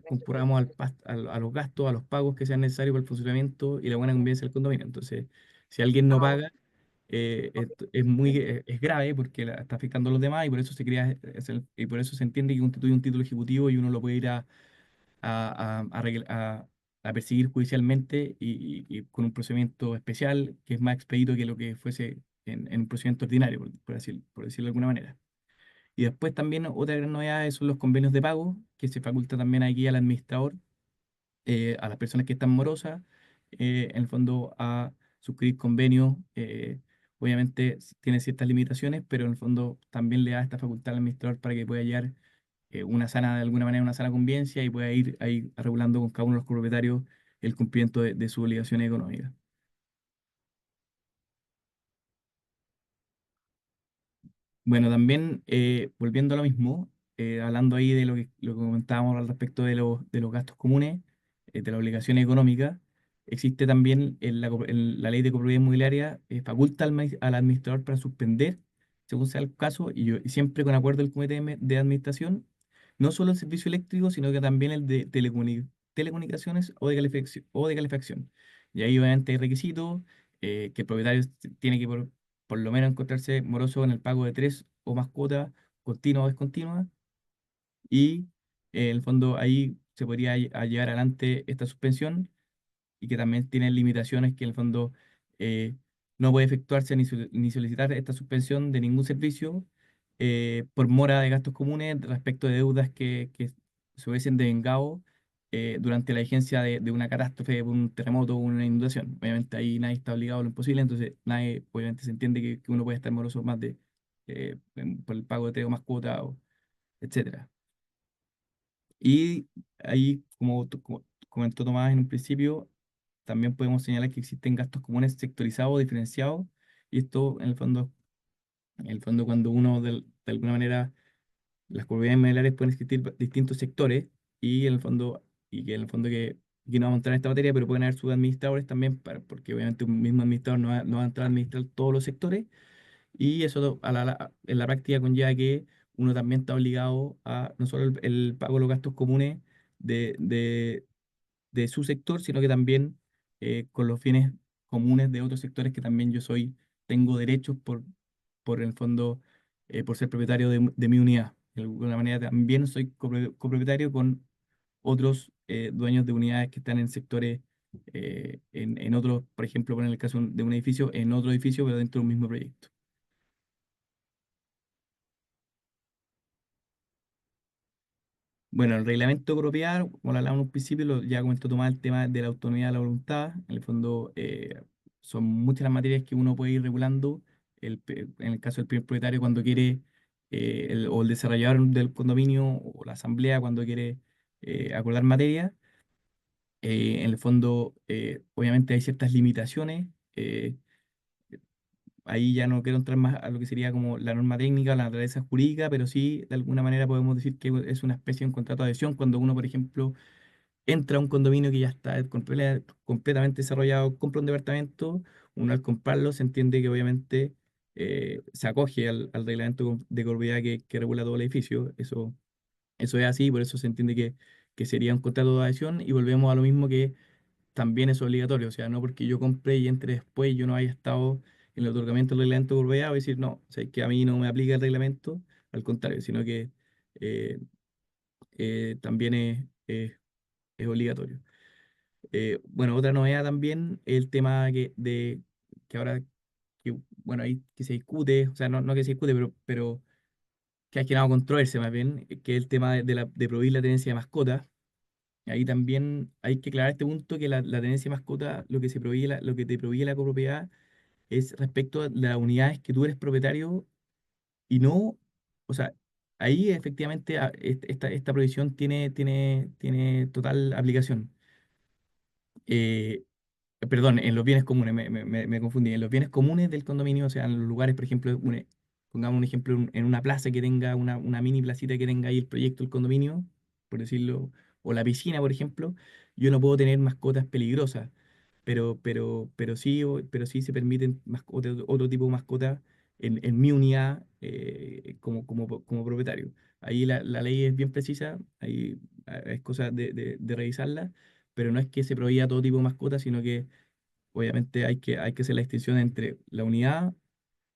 concurramos a los gastos, a los pagos que sean necesarios para el funcionamiento y la buena convivencia del condominio. Entonces, si alguien no paga, es grave porque está afectando a los demás y por eso se crea, y por eso se entiende que constituye un título ejecutivo y uno lo puede ir a perseguir judicialmente y con un procedimiento especial que es más expedito que lo que fuese en un procedimiento ordinario, por decirlo de alguna manera. Y después también otra gran novedad son los convenios de pago, que se faculta también aquí al administrador, a las personas que están morosas, en el fondo a suscribir convenios. Obviamente tiene ciertas limitaciones, pero en el fondo también le da esta facultad al administrador para que pueda llegar una sana, de alguna manera, una sana convivencia y pueda ir ahí regulando con cada uno de los copropietarios el cumplimiento de sus obligaciones económicas. Bueno, también volviendo a lo mismo, hablando ahí de lo que comentábamos al respecto de los gastos comunes, de las obligaciones económicas, existe también la ley de copropiedad inmobiliaria, faculta al administrador para suspender, según sea el caso, y siempre con acuerdo del comité de administración, no solo el servicio eléctrico, sino que también el de telecomunicaciones o de calefacción. Y ahí obviamente hay requisitos que el propietario tiene que por lo menos encontrarse moroso en el pago de tres o más cuotas continuas o discontinuas y en el fondo ahí se podría a llevar adelante esta suspensión y que también tiene limitaciones que en el fondo eh, no puede efectuarse ni solicitar esta suspensión de ningún servicio por mora de gastos comunes respecto de deudas que se hubiesen devengado durante la vigencia de una catástrofe, un terremoto o una inundación. Obviamente ahí nadie está obligado a lo imposible, entonces nadie, obviamente se entiende que uno puede estar moroso más por el pago de tres o más cuotas, etcétera. Y ahí, como comentó Tomás en un principio, también podemos señalar que existen gastos comunes sectorizados o diferenciados, y esto en el fondo cuando uno de alguna manera, las comunidades inmobiliarias pueden existir distintos sectores, y en el fondo, y que en el fondo que no vamos a entrar en esta materia, pero pueden haber subadministradores también, porque obviamente un mismo administrador no va a entrar a administrar todos los sectores, y eso en la práctica conlleva que uno también está obligado a no solo el pago de los gastos comunes de, de, de su sector, sino que también con los bienes comunes de otros sectores que también tengo derechos por en el fondo, por ser propietario de mi unidad. De alguna manera también soy copropietario con otros dueños de unidades que están en sectores, en otros, por ejemplo, en el caso de un edificio, en otro edificio, pero dentro de un mismo proyecto. Bueno, el reglamento de propiedad, como lo hablábamos en un principio, ya comentó Tomás el tema de la autonomía de la voluntad. En el fondo, son muchas las materias que uno puede ir regulando. En el caso del primer propietario, cuando quiere, o el desarrollador del condominio, o la asamblea, cuando quiere acordar materia. En el fondo, obviamente hay ciertas limitaciones. Ahí ya no quiero entrar más a lo que sería como la norma técnica, la naturaleza jurídica, pero sí, de alguna manera podemos decir que es una especie de un contrato de adhesión cuando uno, por ejemplo, entra a un condominio que ya está completamente desarrollado, compra un departamento, uno al comprarlo se entiende que obviamente se acoge al reglamento de propiedad que regula todo el edificio. Eso es así, por eso se entiende que sería un contrato de adhesión y volvemos a lo mismo que también es obligatorio. O sea, no porque yo compré y entre después yo no haya estado en el otorgamiento del reglamento de propiedad, voy a decir, no, o sea, que a mí no me aplica el reglamento, al contrario, sino que eh, también es obligatorio. Bueno, otra novedad también es el tema que ahora, bueno, ahí que se discute, o sea, no que se discute, pero que ha generado controversia más bien, que es el tema de prohibir la tenencia de mascotas. ahí también hay que aclarar este punto que la tenencia de mascota, lo que se prohíbe, lo que te prohíbe la copropiedad es respecto a las unidades que tú eres propietario y no, o sea, ahí efectivamente esta prohibición tiene total aplicación. Eh, Perdón, en los bienes comunes, me confundí. En los bienes comunes del condominio, o sea, en los lugares, por ejemplo, pongamos un ejemplo, en una plaza que tenga una mini placita que tenga ahí el proyecto del condominio, por decirlo, o la piscina, por ejemplo, yo no puedo tener mascotas peligrosas, pero sí se permiten otro tipo de mascotas en mi unidad como propietario. Ahí la ley es bien precisa, ahí es cosa de revisarla, pero no es que se prohíba todo tipo de mascotas, sino que obviamente hay que hacer la distinción entre la unidad, o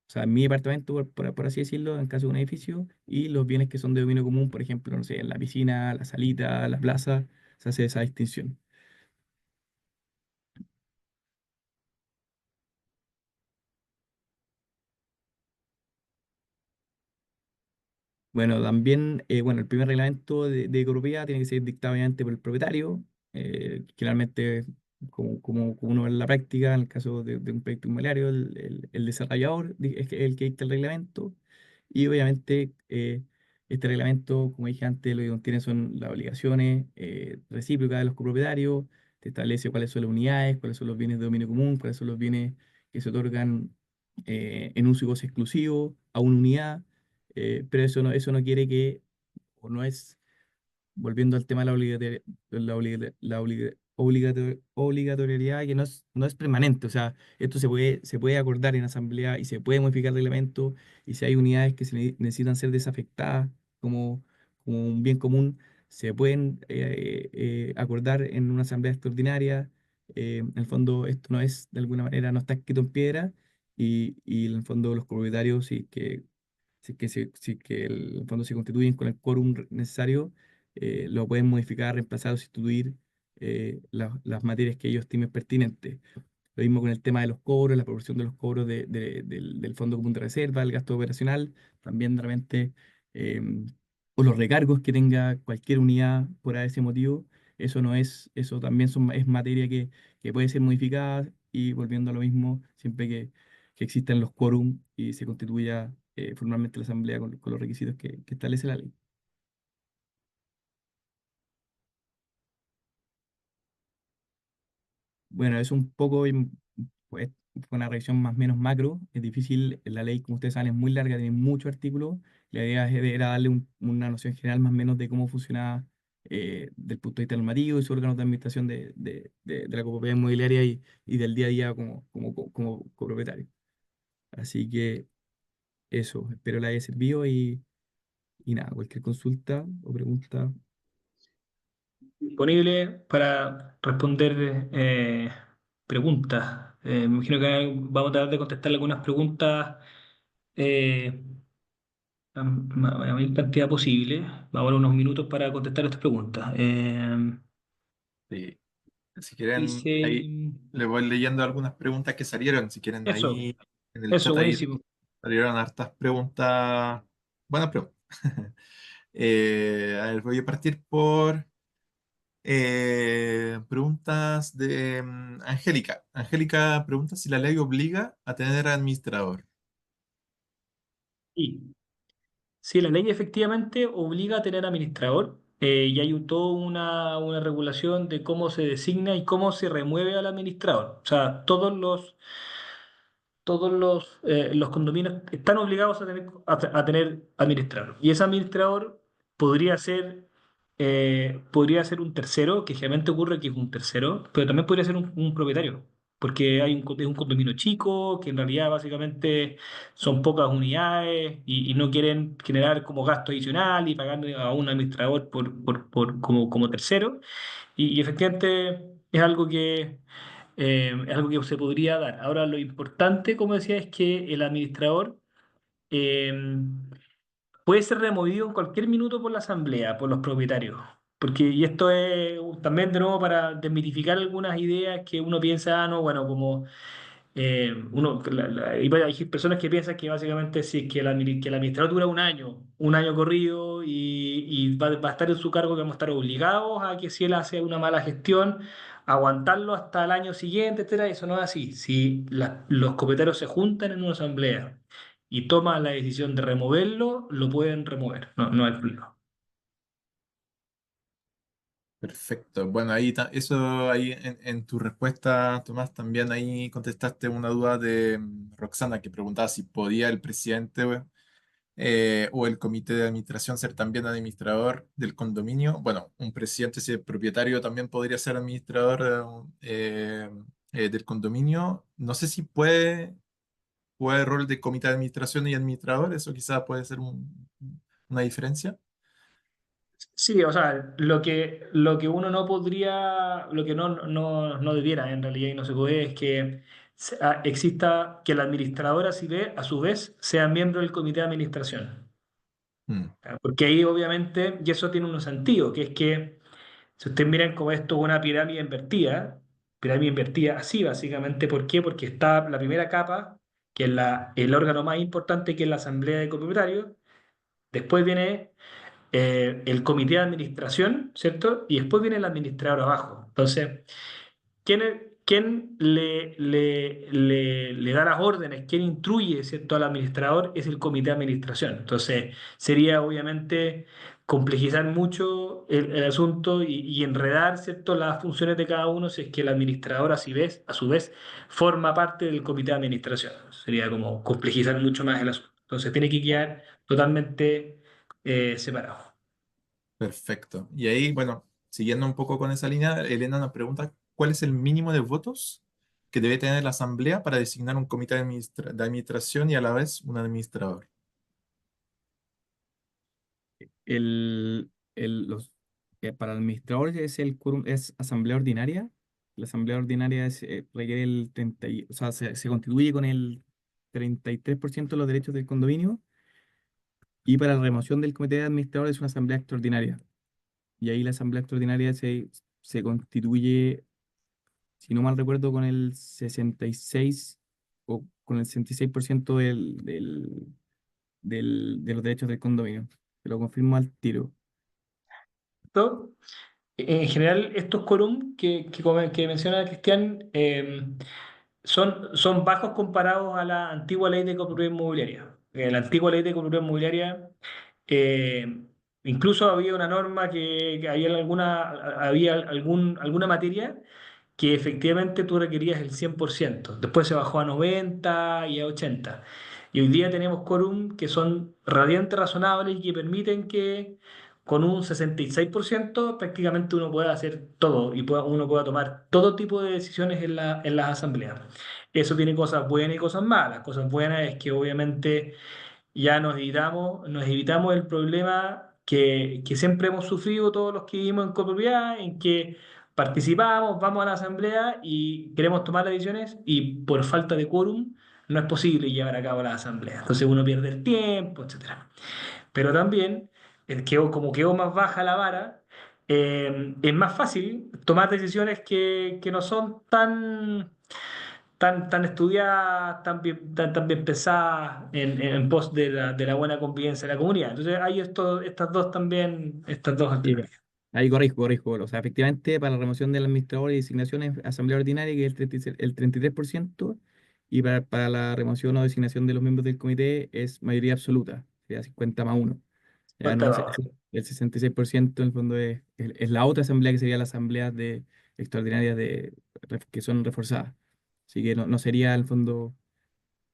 sea, mi departamento, por así decirlo, en caso de un edificio, y los bienes que son de dominio común, por ejemplo, no sé, la piscina, la salita, la plaza, se hace esa distinción. Bueno, también, bueno, el primer reglamento de copropiedad tiene que ser dictado obviamente por el propietario, generalmente, como uno ve en la práctica, en el caso de un proyecto inmobiliario, el desarrollador es el que dicta el reglamento, y obviamente este reglamento, como dije antes, lo que contiene son las obligaciones recíprocas de los copropietarios, te establece cuáles son las unidades, cuáles son los bienes de dominio común, cuáles son los bienes que se otorgan en uso y goce exclusivo a una unidad, pero eso no quiere que, o no es, volviendo al tema de la obligatoriedad, que no es permanente. O sea, esto se puede acordar en asamblea y se puede modificar el reglamento, y si hay unidades que necesitan ser desafectadas como un bien común, se pueden acordar en una asamblea extraordinaria. En el fondo, esto no es, de alguna manera, no está escrito en piedra, y en el fondo los propietarios, si que en el fondo se constituyen con el quórum necesario, lo pueden modificar, reemplazar o sustituir las materias que ellos estimen pertinentes. Lo mismo con el tema de los cobros, la proporción de los cobros del Fondo Común de Reserva, el gasto operacional, también de repente, o los recargos que tenga cualquier unidad por ese motivo. Eso también es materia que puede ser modificada, y volviendo a lo mismo, siempre que existan los quórum y se constituya formalmente la asamblea con los requisitos que establece la ley. Bueno, es un poco, pues, fue una revisión más o menos macro. Es difícil, la ley, como ustedes saben, es muy larga, tiene muchos artículos. La idea era darle una noción general más o menos de cómo funcionaba del punto de vista normativo y su órgano de administración de la copropiedad inmobiliaria y del día a día como copropietario. Así que eso, espero le haya servido, y nada, cualquier consulta o pregunta. Disponible para responder preguntas. Me imagino que vamos a tratar de contestar algunas preguntas eh, a la mayor cantidad posible. Vamos a dar unos minutos para contestar estas preguntas. Sí. Si quieren, Dice ahí les voy leyendo algunas preguntas que salieron. Si quieren, eso, ahí en el eso, chat ahí buenísimo. salieron hartas preguntas. Buenas preguntas. A ver, voy a partir por preguntas de Angélica. Angélica pregunta si la ley obliga a tener administrador. Sí. Sí, la ley efectivamente obliga a tener administrador, y hay toda una regulación de cómo se designa y cómo se remueve al administrador. O sea, todos los condominios están obligados a tener administrador. Y ese administrador podría ser, podría ser un tercero, que generalmente ocurre que es un tercero, pero también podría ser un propietario, porque es un condominio chico, que en realidad básicamente son pocas unidades y no quieren generar como gasto adicional y pagar a un administrador como tercero. Y efectivamente es algo que se podría dar. Ahora, lo importante, como decía, es que el administrador eh, puede ser removido en cualquier minuto por la asamblea, por los propietarios. Y esto es también de nuevo para desmitificar algunas ideas que uno piensa, no, bueno, como hay personas que piensan que básicamente si es que que el administrador dura un año corrido y va a estar en su cargo, que vamos a estar obligados a que si él hace una mala gestión, aguantarlo hasta el año siguiente, etcétera. Eso no es así. Si los copeteros se juntan en una asamblea y toman la decisión de removerlo, lo pueden remover. No, no hay problema. Perfecto. Bueno, ahí eso ahí en tu respuesta, Tomás, también ahí contestaste una duda de Roxana que preguntaba si podía el presidente o el comité de administración ser también administrador del condominio. Bueno, un presidente, si es propietario, también podría ser administrador del condominio. No sé si puede el rol de comité de administración y administrador, eso quizás puede ser una diferencia. Sí, o sea, lo que uno no podría, lo que no debiera en realidad y no se puede es que exista, que el administrador a su vez sea miembro del comité de administración. Mm, ¿Ya? Porque ahí obviamente, y eso tiene un sentido, que es que si ustedes miran como esto es una pirámide invertida así básicamente, ¿por qué? Porque está la primera capa, que es el órgano más importante, que es la asamblea de copropietarios, después viene el comité de administración, ¿cierto? Y después viene el administrador abajo. Entonces, ¿quién le da las órdenes, quién instruye, ¿cierto? Al administrador es el comité de administración. Entonces, sería obviamente complejizar mucho el asunto y enredar, ¿cierto? Las funciones de cada uno si es que el administrador a su vez forma parte del comité de administración. Sería como complejizar mucho más el asunto. Entonces, tiene que quedar totalmente separado. perfecto. Y ahí, bueno, siguiendo un poco con esa línea, Elena nos pregunta, ¿cuál es el mínimo de votos que debe tener la asamblea para designar un comité de administración y a la vez un administrador? El, el, los, para administradores es el quórum, es asamblea ordinaria. La asamblea ordinaria requiere o sea, se constituye con el 33% de los derechos del condominio. Y para la remoción del comité de administradores es una asamblea extraordinaria. Y ahí la asamblea extraordinaria se constituye, si no mal recuerdo, con el 66 o con el 66% de los derechos del condominio. Te lo confirmo al tiro. ¿Cierto? En general, estos quórum que menciona Cristian son bajos comparados a la antigua ley de copropiedad inmobiliaria. En la antigua ley de copropiedad inmobiliaria eh, incluso había una norma que había alguna materia que efectivamente tú requerías el 100%. Después se bajó a 90 y a 80. Y hoy día tenemos quórum que son radiantes razonables y que permiten que con un 66% prácticamente uno pueda hacer todo y uno pueda tomar todo tipo de decisiones en las asambleas. Eso tiene cosas buenas y cosas malas. Cosas buenas es que obviamente ya nos evitamos el problema que siempre hemos sufrido todos los que vivimos en copropiedad, en que participamos, vamos a la asamblea y queremos tomar las decisiones y por falta de quórum no es posible llevar a cabo la asamblea. Entonces uno pierde el tiempo, etcétera. Pero también, como quedó más baja la vara, es más fácil tomar decisiones que no son tan estudiadas, tan bien pensadas en pos de la buena convivencia de la comunidad. Entonces hay estas dos Sí, alternativas. ahí corrijo. O sea, efectivamente, para la remoción del administrador y designación es asamblea ordinaria, que es el 33%, y para la remoción o designación de los miembros del comité es mayoría absoluta, sería 50+1. Ya Cuenta no, abajo. el 66% en el fondo es la otra asamblea, que sería la asamblea extraordinaria que son reforzadas. Así que no sería en el fondo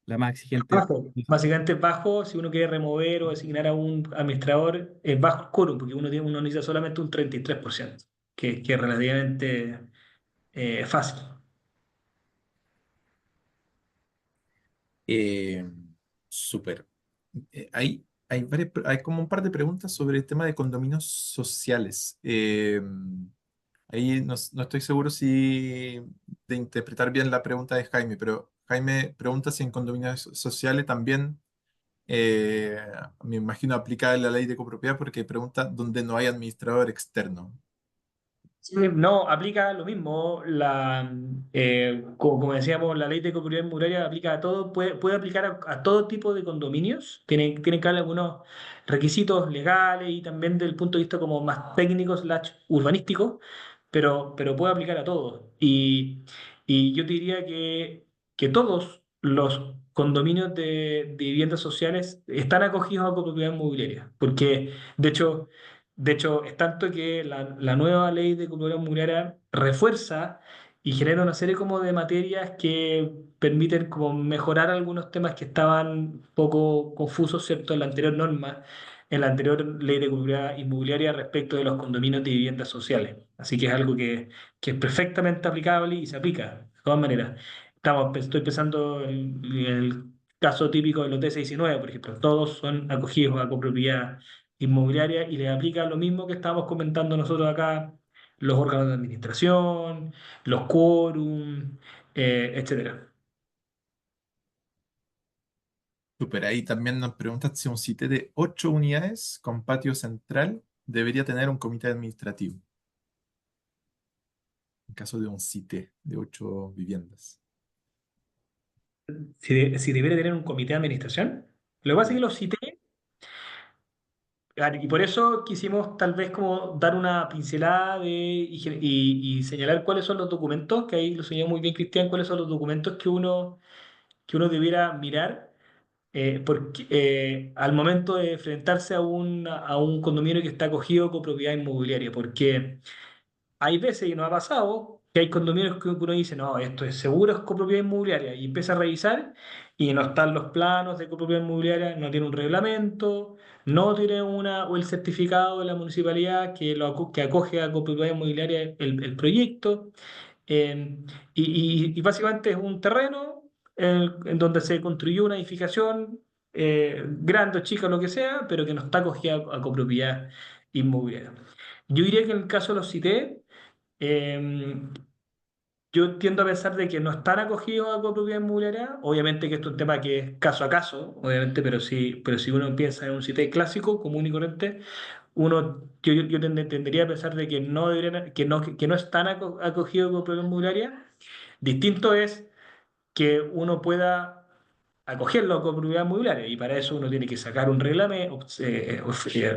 la más exigente. Bajo. Básicamente bajo, si uno quiere remover o designar a un administrador, es bajo el quórum, porque uno necesita solamente un 33%, que es relativamente fácil. Eh, Súper. Hay como un par de preguntas sobre el tema de condominios sociales. Ahí no estoy seguro si de interpretar bien la pregunta de Jaime, pero Jaime pregunta si en condominios sociales también, eh, me imagino, aplica la ley de copropiedad porque pregunta dónde no hay administrador externo. Sí, no, aplica lo mismo. Como decíamos, la ley de copropiedad inmobiliaria aplica a todo, puede aplicar a todo tipo de condominios. Tienen que haber algunos requisitos legales y también del punto de vista como más técnico slash urbanístico, pero puede aplicar a todos. Y yo te diría que todos los condominios de viviendas sociales están acogidos a copropiedad inmobiliaria, porque de hecho, es tanto que la nueva ley de copropiedad inmobiliaria refuerza y genera una serie como de materias que permiten como mejorar algunos temas que estaban un poco confusos, ¿cierto? En la anterior norma, en la anterior ley de copropiedad inmobiliaria respecto de los condominios de viviendas sociales. Así que es algo que es perfectamente aplicable y se aplica de todas maneras. Estoy pensando en el caso típico de los T6 y 9, por ejemplo. Todos son acogidos a copropiedad inmobiliaria y le aplica lo mismo que estábamos comentando nosotros acá, los órganos de administración, los quórum, etcétera. Super, ahí también nos preguntas si un sitio de 8 unidades con patio central debería tener un comité administrativo, en caso de un sitio de 8 viviendas. Si debiera tener un comité de administración, lo que pasa es que los cité, y por eso quisimos tal vez como dar una pincelada y señalar cuáles son los documentos, que ahí lo señaló muy bien Cristian, cuáles son los documentos que uno debiera mirar porque, al momento de enfrentarse a un condominio que está acogido con propiedad inmobiliaria, porque hay veces, y nos ha pasado, que hay condominios que uno dice, no, esto es seguro, es copropiedad inmobiliaria, y empieza a revisar y no están los planos de copropiedad inmobiliaria, no tiene un reglamento, no tiene o el certificado de la municipalidad que acoge a copropiedad inmobiliaria el proyecto. Eh, y básicamente es un terreno en donde se construyó una edificación grande o chica, lo que sea, pero que no está acogida a copropiedad inmobiliaria. Yo diría que en el caso de los CITE, eh, yo tiendo a pensar de que no están acogidos a copropiedad inmobiliaria. Obviamente que esto es un tema que es caso a caso, obviamente, pero si uno piensa en un CITE clásico, común y corriente, yo tendería a pensar de que no deberían, que no están acogidos a copropiedad inmobiliaria. Distinto es que uno pueda acogerlo con propiedad inmobiliaria y para eso uno tiene que sacar un reglamento,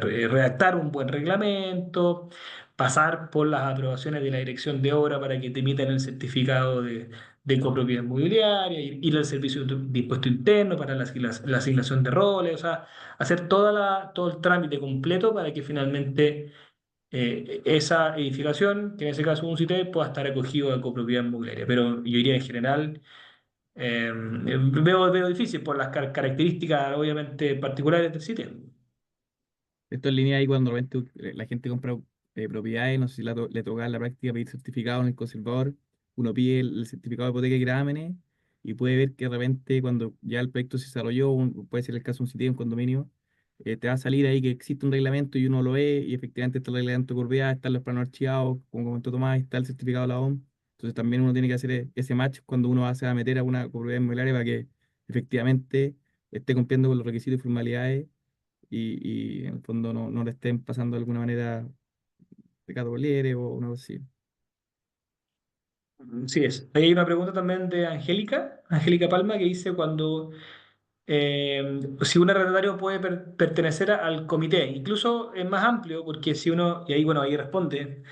redactar un buen reglamento, pasar por las aprobaciones de la dirección de obra para que te emitan el certificado de copropiedad inmobiliaria, ir al servicio de impuesto interno para la asignación de roles, o sea, hacer todo el trámite completo para que finalmente esa edificación, que en ese caso es un CITE, pueda estar acogido a copropiedad inmobiliaria. Pero yo diría en general veo difícil por las características, obviamente, particulares del sitio. Esto en línea ahí cuando de repente la gente compra propiedades, no sé si le toca en la práctica pedir certificado en el conservador, uno pide el certificado de hipoteca y gravámenes y puede ver que de repente cuando ya el proyecto se desarrolló, puede ser el caso de un sitio, un condominio, te va a salir ahí que existe un reglamento y uno lo ve y efectivamente está el reglamento de propiedad, están los planos archivados, como comentó Tomás, está el certificado de la OM. Entonces también uno tiene que hacer ese match cuando uno se va a meter a una propiedad inmobiliaria para que efectivamente esté cumpliendo con los requisitos y formalidades y en el fondo no le estén pasando de alguna manera pecado libre o una cosa así. Sí es. Ahí hay una pregunta también de Angélica Palma, que dice si un arrendatario puede pertenecer al comité. Incluso es más amplio, porque si uno, y ahí bueno, ahí responde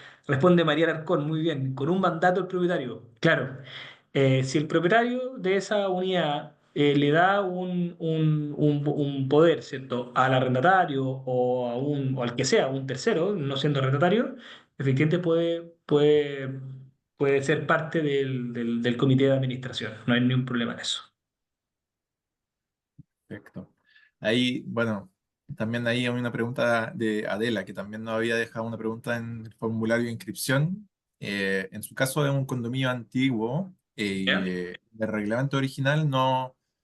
María Alarcón muy bien, con un mandato al propietario. Claro, si el propietario de esa unidad le da un poder, ¿cierto?, al arrendatario o al que sea, un tercero, no siendo arrendatario, efectivamente puede ser parte del comité de administración. No hay ningún problema en eso. Perfecto. Ahí, bueno, también ahí hay una pregunta de Adela, que también nos había dejado una pregunta en el formulario de inscripción. En su caso de un condominio antiguo, ¿Ya? el reglamento original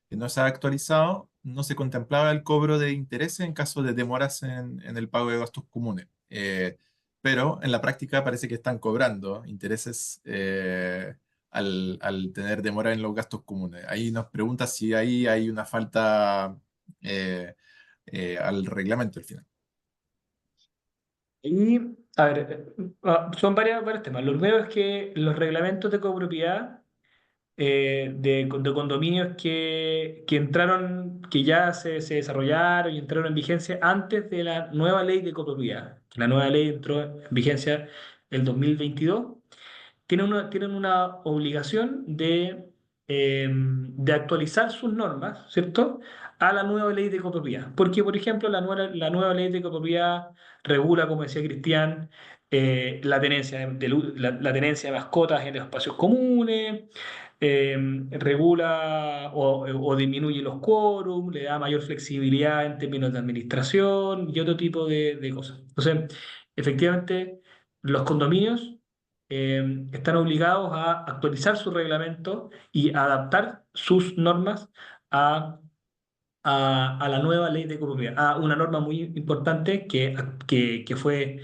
que no se ha actualizado, no se contemplaba el cobro de intereses en caso de demoras en el pago de gastos comunes. Pero en la práctica parece que están cobrando intereses al tener demora en los gastos comunes. Ahí nos pregunta si ahí hay una falta eh, al reglamento al final. Y, a ver, son varios temas. Lo primero es que los reglamentos de copropiedad de condominios que entraron, que ya se desarrollaron y entraron en vigencia antes de la nueva ley de copropiedad. La nueva ley entró en vigencia el 2022. Tienen una obligación de actualizar sus normas, ¿cierto? A la nueva ley de copropiedad. Porque, por ejemplo, la nueva ley de copropiedad regula, como decía Cristian, la tenencia la tenencia de mascotas en los espacios comunes, regula o disminuye los quórums, le da mayor flexibilidad en términos de administración y otro tipo de cosas. Entonces, efectivamente, los condominios están obligados a actualizar su reglamento y adaptar sus normas a, a la nueva ley de copropiedad, a una norma muy importante que fue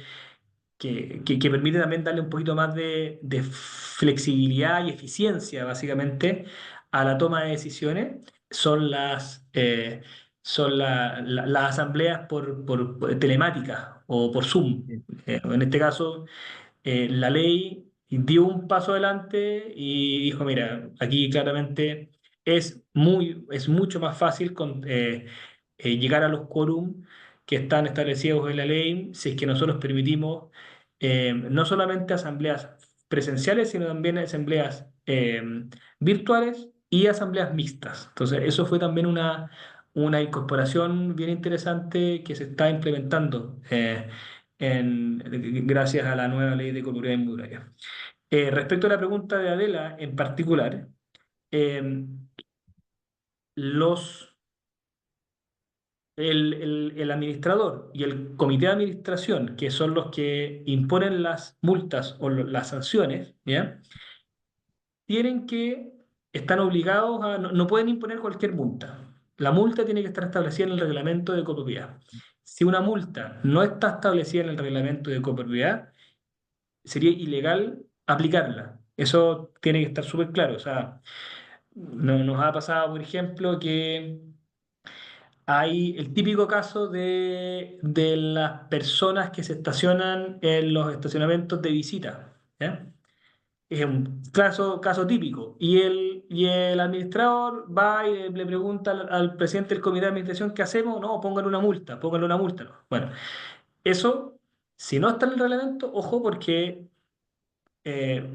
que permite también darle un poquito más de flexibilidad y eficiencia, básicamente, a la toma de decisiones, son las asambleas por telemáticas o por Zoom. Sí. En este caso, la ley dio un paso adelante y dijo, mira, aquí claramente es mucho más fácil llegar a los quórum que están establecidos en la ley si es que nosotros permitimos no solamente asambleas presenciales, sino también asambleas virtuales y asambleas mixtas. Entonces, eso fue también una incorporación bien interesante que se está implementando. Gracias a la nueva ley de comunidad inmobiliaria. Respecto a la pregunta de Adela en particular, eh, los, el administrador y el comité de administración, que son los que imponen las multas o las sanciones, ¿ya? Tienen que, están obligados a, no pueden imponer cualquier multa. La multa tiene que estar establecida en el reglamento de copropiedad. Si una multa no está establecida en el reglamento de copropiedad, sería ilegal aplicarla. Eso tiene que estar súper claro. O sea, nos ha pasado, por ejemplo, que hay el típico caso de las personas que se estacionan en los estacionamientos de visita. ¿Ya? Es un caso típico. Y el administrador va y le pregunta al presidente del comité de administración, ¿qué hacemos? No, pónganle una multa. No. Bueno, eso, si no está en el reglamento, ojo, porque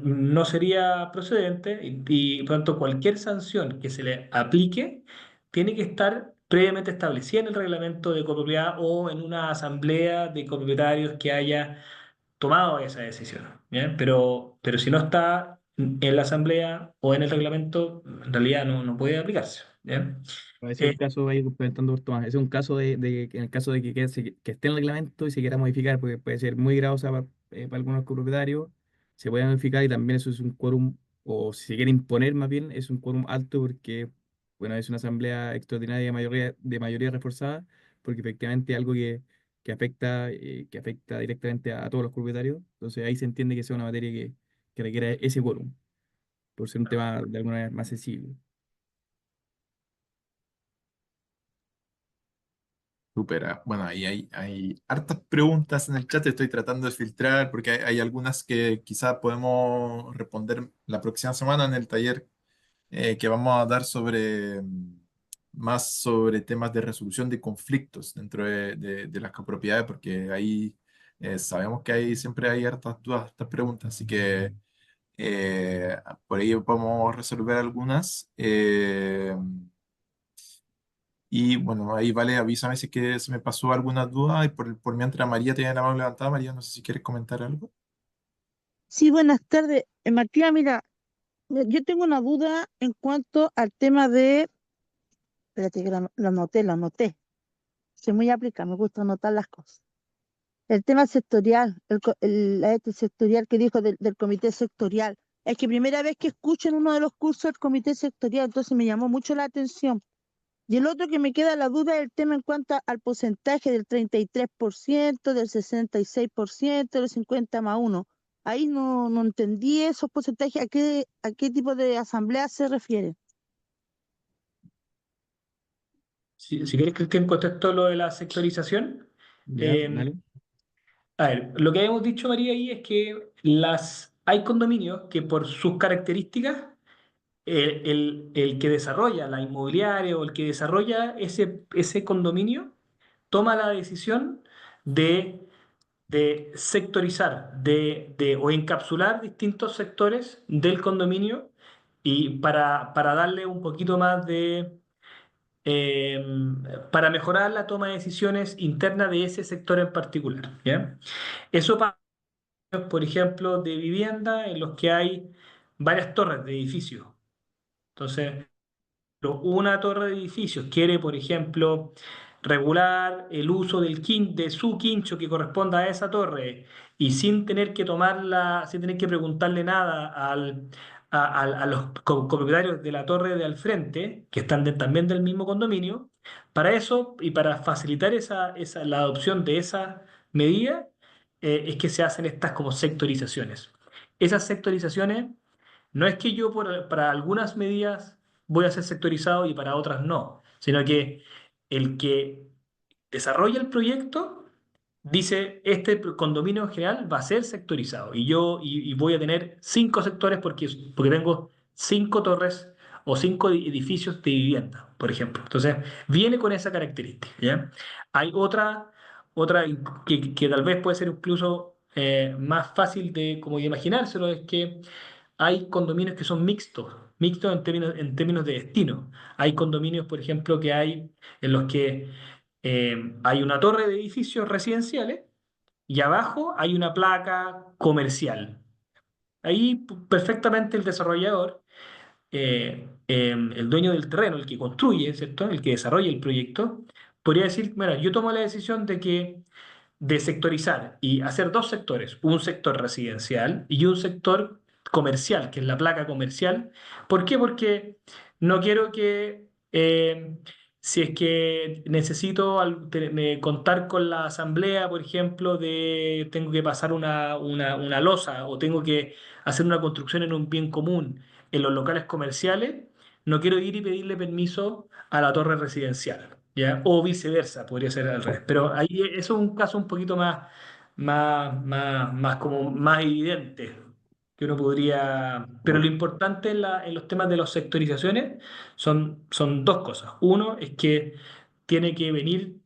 no sería procedente y, por tanto, cualquier sanción que se le aplique tiene que estar previamente establecida en el reglamento de copropiedad o en una asamblea de copropietarios que haya tomado esa decisión. ¿Ya? Pero si no está en la asamblea o en el reglamento, en realidad no puede aplicarse. ¿Ya? Ese es Eh, un caso ahí complementando por Tomás. Ese es un caso en el caso de que esté en el reglamento y se quiera modificar, porque puede ser muy gravosa para algunos copropietarios, se puede modificar y también eso es un quórum, o si se quiere imponer más bien, es un quórum alto porque, bueno, es una asamblea extraordinaria de mayoría reforzada, porque efectivamente es algo que afecta directamente a todos los copropietarios. Entonces ahí se entiende que sea una materia que requiere ese quórum, por ser un tema de alguna manera más sensible. Súper. Bueno, ahí hay hartas preguntas en el chat. Estoy tratando de filtrar porque hay algunas que quizás podemos responder la próxima semana en el taller que vamos a dar sobre más sobre temas de resolución de conflictos dentro de las copropiedades, porque ahí sabemos que siempre hay hartas dudas, hartas preguntas, así que eh, por ahí podemos resolver algunas. Y bueno, ahí vale, avísame si es que se me pasó alguna duda y por mientras María tiene la mano levantada. María, no sé si quieres comentar algo. Sí, buenas tardes. Martina, mira, yo tengo una duda en cuanto al tema de, espérate que lo anoté. Soy muy aplicada, me gusta anotar las cosas. El tema sectorial, este sectorial que dijo del comité sectorial. Es que primera vez que escucho en uno de los cursos el comité sectorial, entonces me llamó mucho la atención. Y el otro que me queda la duda es el tema en cuanto al porcentaje del 33%, del 66%, del 50+1. Ahí no entendí esos porcentajes, a qué tipo de asamblea se refiere. si quieres que te contesto lo de la sectorización, ¿Ya? eh, Dale. A ver, lo que habíamos dicho, María, ahí es que hay condominios que por sus características, el que desarrolla la inmobiliaria o el que desarrolla ese condominio toma la decisión de, de sectorizar o encapsular distintos sectores del condominio y para darle un poquito más eh, para mejorar la toma de decisiones interna de ese sector en particular, ¿ya? Eso pasa, por ejemplo, de vivienda en los que hay varias torres de edificios. Entonces, una torre de edificios quiere, por ejemplo, regular el uso de su quincho que corresponda a esa torre y sin tener que sin tener que preguntarle nada a los copropietarios de la torre de al frente, que están también del mismo condominio. Para eso y para facilitar la adopción de esa medida, es que se hacen estas como sectorizaciones. Esas sectorizaciones no es que yo para algunas medidas voy a ser sectorizado y para otras no, sino que el que desarrolla el proyecto dice, este condominio en general va a ser sectorizado y voy a tener 5 sectores porque tengo 5 torres o 5 edificios de vivienda, por ejemplo. Entonces, viene con esa característica, ¿ya? Hay otra que tal vez puede ser incluso más fácil de como de imaginárselo, es que hay condominios que son mixtos en términos de destino. Hay condominios, por ejemplo, que hay en los que hay una torre de edificios residenciales y abajo hay una placa comercial. Ahí perfectamente el desarrollador, el dueño del terreno, el que construye, ¿cierto? El que desarrolla el proyecto, podría decir, bueno, yo tomo la decisión de sectorizar y hacer 2 sectores, un sector residencial y un sector comercial, que es la placa comercial. ¿Por qué? Porque no quiero que, si es que necesito contar con la asamblea, por ejemplo, tengo que pasar una losa o tengo que hacer una construcción en un bien común en los locales comerciales, no quiero ir y pedirle permiso a la torre residencial, ¿ya? O viceversa, podría ser al revés. Pero ahí eso es un caso un poquito más como más evidente que uno podría. Pero lo importante en los temas de las sectorizaciones son 2 cosas. Uno es que tiene que venir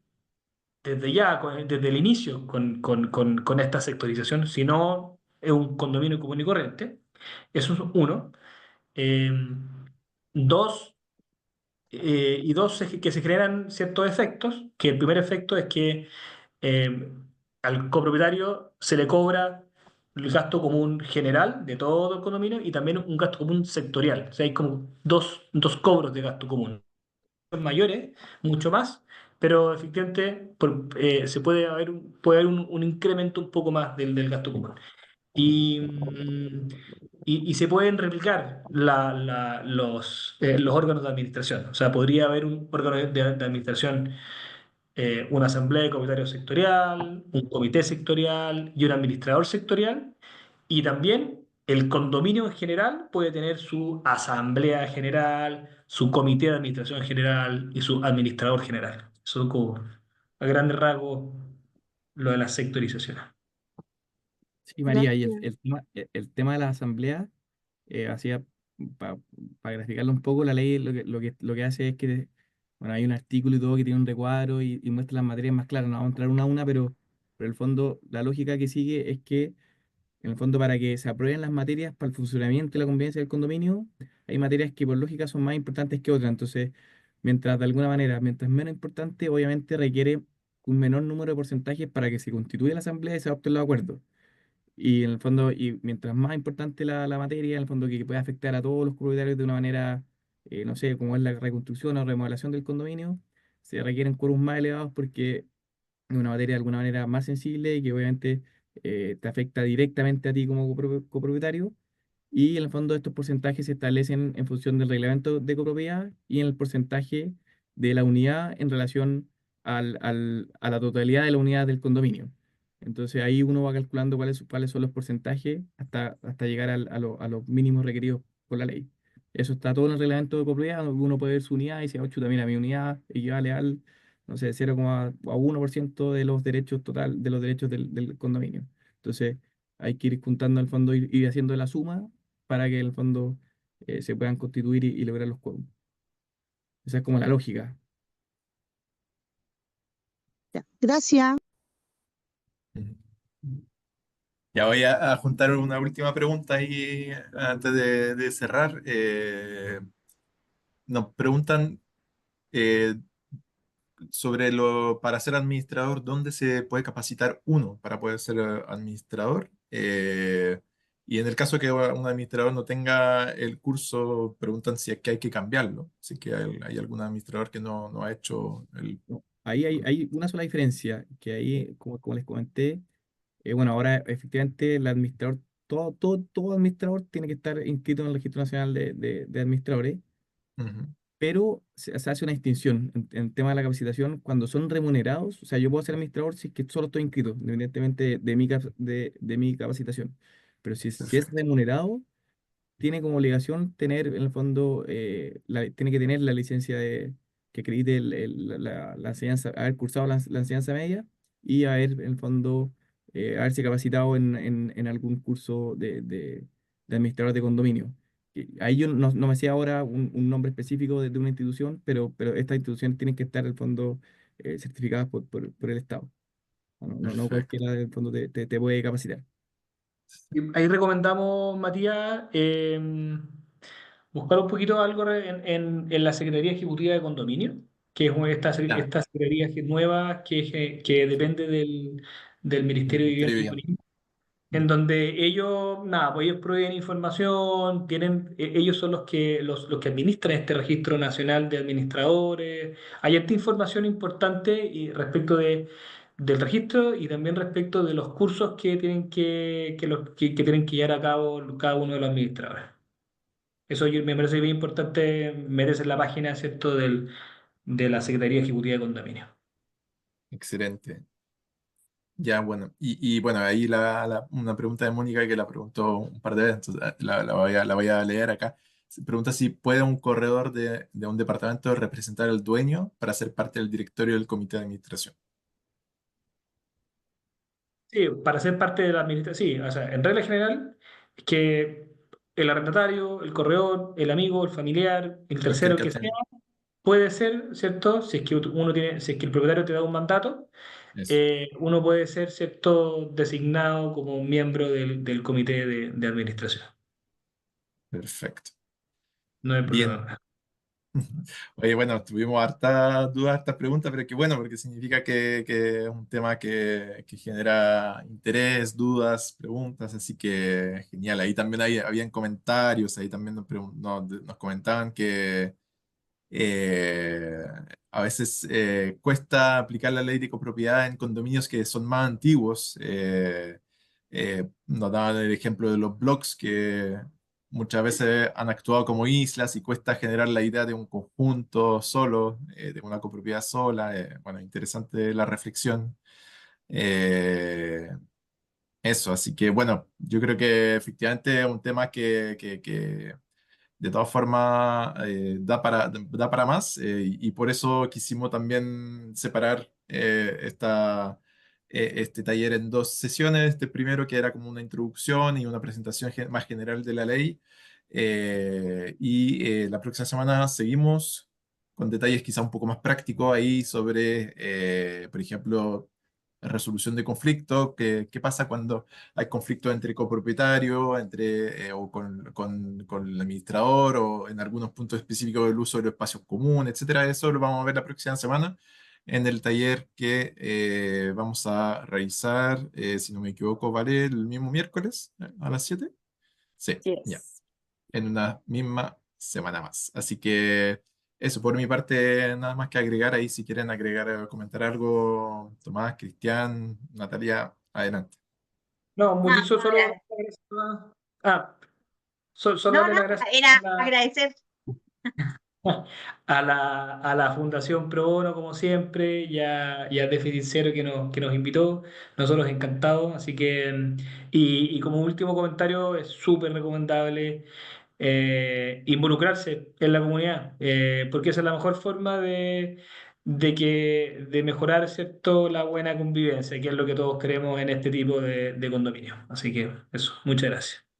desde ya, desde el inicio, con esta sectorización, si no es un condominio común y corriente. Eso es uno. Eh, dos, que se generan ciertos efectos, que el primer efecto es que eh, al copropietario se le cobra el gasto común general de todo el condominio y también un gasto común sectorial. O sea, hay como dos cobros de gasto común mayores, mucho más, pero efectivamente puede haber un incremento un poco más del gasto común. Y se pueden replicar los órganos de administración. O sea, podría haber un órgano de administración, una asamblea de comisarios sectorial, un comité sectorial y un administrador sectorial. Y también el condominio en general puede tener su asamblea general, su comité de administración general y su administrador general. Eso es como, a grandes rasgos, lo de la sectorización. Sí, María, y Gracias. el tema de la asamblea, hacía, para graficarlo un poco, la ley lo que hace es que, bueno, hay un artículo y todo que tiene un recuadro y muestra las materias más claras, no vamos a entrar una a una, pero en el fondo la lógica que sigue es que, en el fondo, para que se aprueben las materias para el funcionamiento y la convivencia del condominio, hay materias que por lógica son más importantes que otras. Entonces, mientras de alguna manera, mientras menos importante, obviamente requiere un menor número de porcentajes para que se constituya la asamblea y se adopten los acuerdos. Y en el fondo, y mientras más importante la materia, en el fondo que puede afectar a todos los propietarios de una manera, no sé, como es la reconstrucción o remodelación del condominio, se requieren quórums más elevados porque es una materia de alguna manera más sensible y que obviamente te afecta directamente a ti como copropietario. Y en el fondo estos porcentajes se establecen en función del reglamento de copropiedad y en el porcentaje de la unidad en relación a la totalidad de la unidad del condominio. Entonces ahí uno va calculando cuáles son los porcentajes hasta llegar a los mínimos requeridos por la ley. Eso está todo en el reglamento de copropiedad, donde uno puede ver su unidad y decir, oh, chuta, mira, mi unidad equivale al no sé, 0,1% de los derechos total, de los derechos del condominio. Entonces, hay que ir juntando al fondo, ir haciendo la suma para que el fondo se puedan constituir y lograr los quórum. Esa es como la lógica. Ya. Gracias. Ujú. Ya voy a juntar una última pregunta ahí antes de cerrar. Nos preguntan eh, sobre para ser administrador, ¿dónde se puede capacitar uno para poder ser administrador? Y en el caso que un administrador no tenga el curso, preguntan si es que hay que cambiarlo, si es que hay algún administrador que no ha hecho el... No, ahí hay una sola diferencia, que ahí, como les comenté, bueno, ahora efectivamente el administrador, todo administrador tiene que estar inscrito en el Registro Nacional de Administradores, Ujú, pero se hace una distinción en tema de la capacitación cuando son remunerados. O sea, yo puedo ser administrador si es que solo estoy inscrito, independientemente de mi capacitación. Pero si es perfecto, remunerado, tiene como obligación tener, en el fondo, tiene que tener la licencia que acredite la enseñanza, haber cursado la enseñanza media y haber, en el fondo, haberse capacitado en algún curso de administrador de condominio. Ahí yo no me sé ahora un nombre específico de una institución, pero estas instituciones tienen que estar, en el fondo, certificadas por el Estado. No perfecto. cualquiera, en el fondo, te puede capacitar. Y ahí recomendamos, Matías, buscar un poquito algo en la Secretaría Ejecutiva de Condominio, que es Ya, esta secretaría nueva que depende del el Ministerio de Ministerio Vivienda de y Vivienda. Turismo, Mm, en donde ellos, nada, pues ellos proveen información, ellos son los que administran este registro nacional de administradores. Hay esta información importante y respecto del registro y también respecto de los cursos que tienen que tienen que llevar a cabo cada uno de los administradores. Me parece bien importante, merece la página, ¿cierto?, de la Secretaría Ejecutiva de Condominio. excelente. Ya, bueno, y bueno, ahí una pregunta de Mónica que la preguntó un par de veces, entonces la voy a leer acá. Se pregunta si puede un corredor de un departamento representar al dueño para ser parte del directorio del comité de administración. Sí, para ser parte de la administración, sí, o sea, en regla general, es que el arrendatario, el corredor, el amigo, el familiar, el Cualquier tercero que que sea, esté. puede ser, ¿cierto? Si es que si es que el propietario te da un mandato, Eso, uno puede ser, ¿cierto?, designado como miembro del comité de administración. perfecto. No hay Bien. problema. Oye, bueno, tuvimos hartas dudas, hartas preguntas, pero qué bueno, porque significa que es un tema que genera interés, dudas, preguntas, así que genial. Ahí también habían comentarios, ahí también nos comentaban que eh, a veces cuesta aplicar la ley de copropiedad en condominios que son más antiguos. Nos daban el ejemplo de los blocks que muchas veces han actuado como islas y cuesta generar la idea de un conjunto solo, de una copropiedad sola. Bueno, interesante la reflexión. Eh, Eso, así que bueno, yo creo que efectivamente es un tema que de todas formas da para más y por eso quisimos también separar este taller en dos sesiones. Este primero que era como una introducción y una presentación más general de la ley la próxima semana seguimos con detalles quizá un poco más prácticos ahí sobre, por ejemplo, resolución de conflictos, qué pasa cuando hay conflictos entre copropietarios, o con el administrador, o en algunos puntos específicos del uso de los espacios comunes, etcétera. Eso lo vamos a ver la próxima semana en el taller que vamos a realizar, si no me equivoco, ¿vale? El mismo miércoles a las 7. Sí, ya, Yes. en una misma semana más. Así que eso, por mi parte, nada más que agregar ahí, si quieren agregar, comentar algo, Tomás, Cristian, Natalia, adelante. No, No, mucho no, solo. Ah, solo no, darle no, las gracias era agradecer. a la Fundación Pro Bono, como siempre, y a Déficit Cero que nos invitó. Nosotros encantados. Así que, y como último comentario, es súper recomendable involucrarse en la comunidad, porque esa es la mejor forma de mejorar, ¿cierto?, la buena convivencia, que es lo que todos queremos en este tipo de condominio. Así que eso, muchas gracias.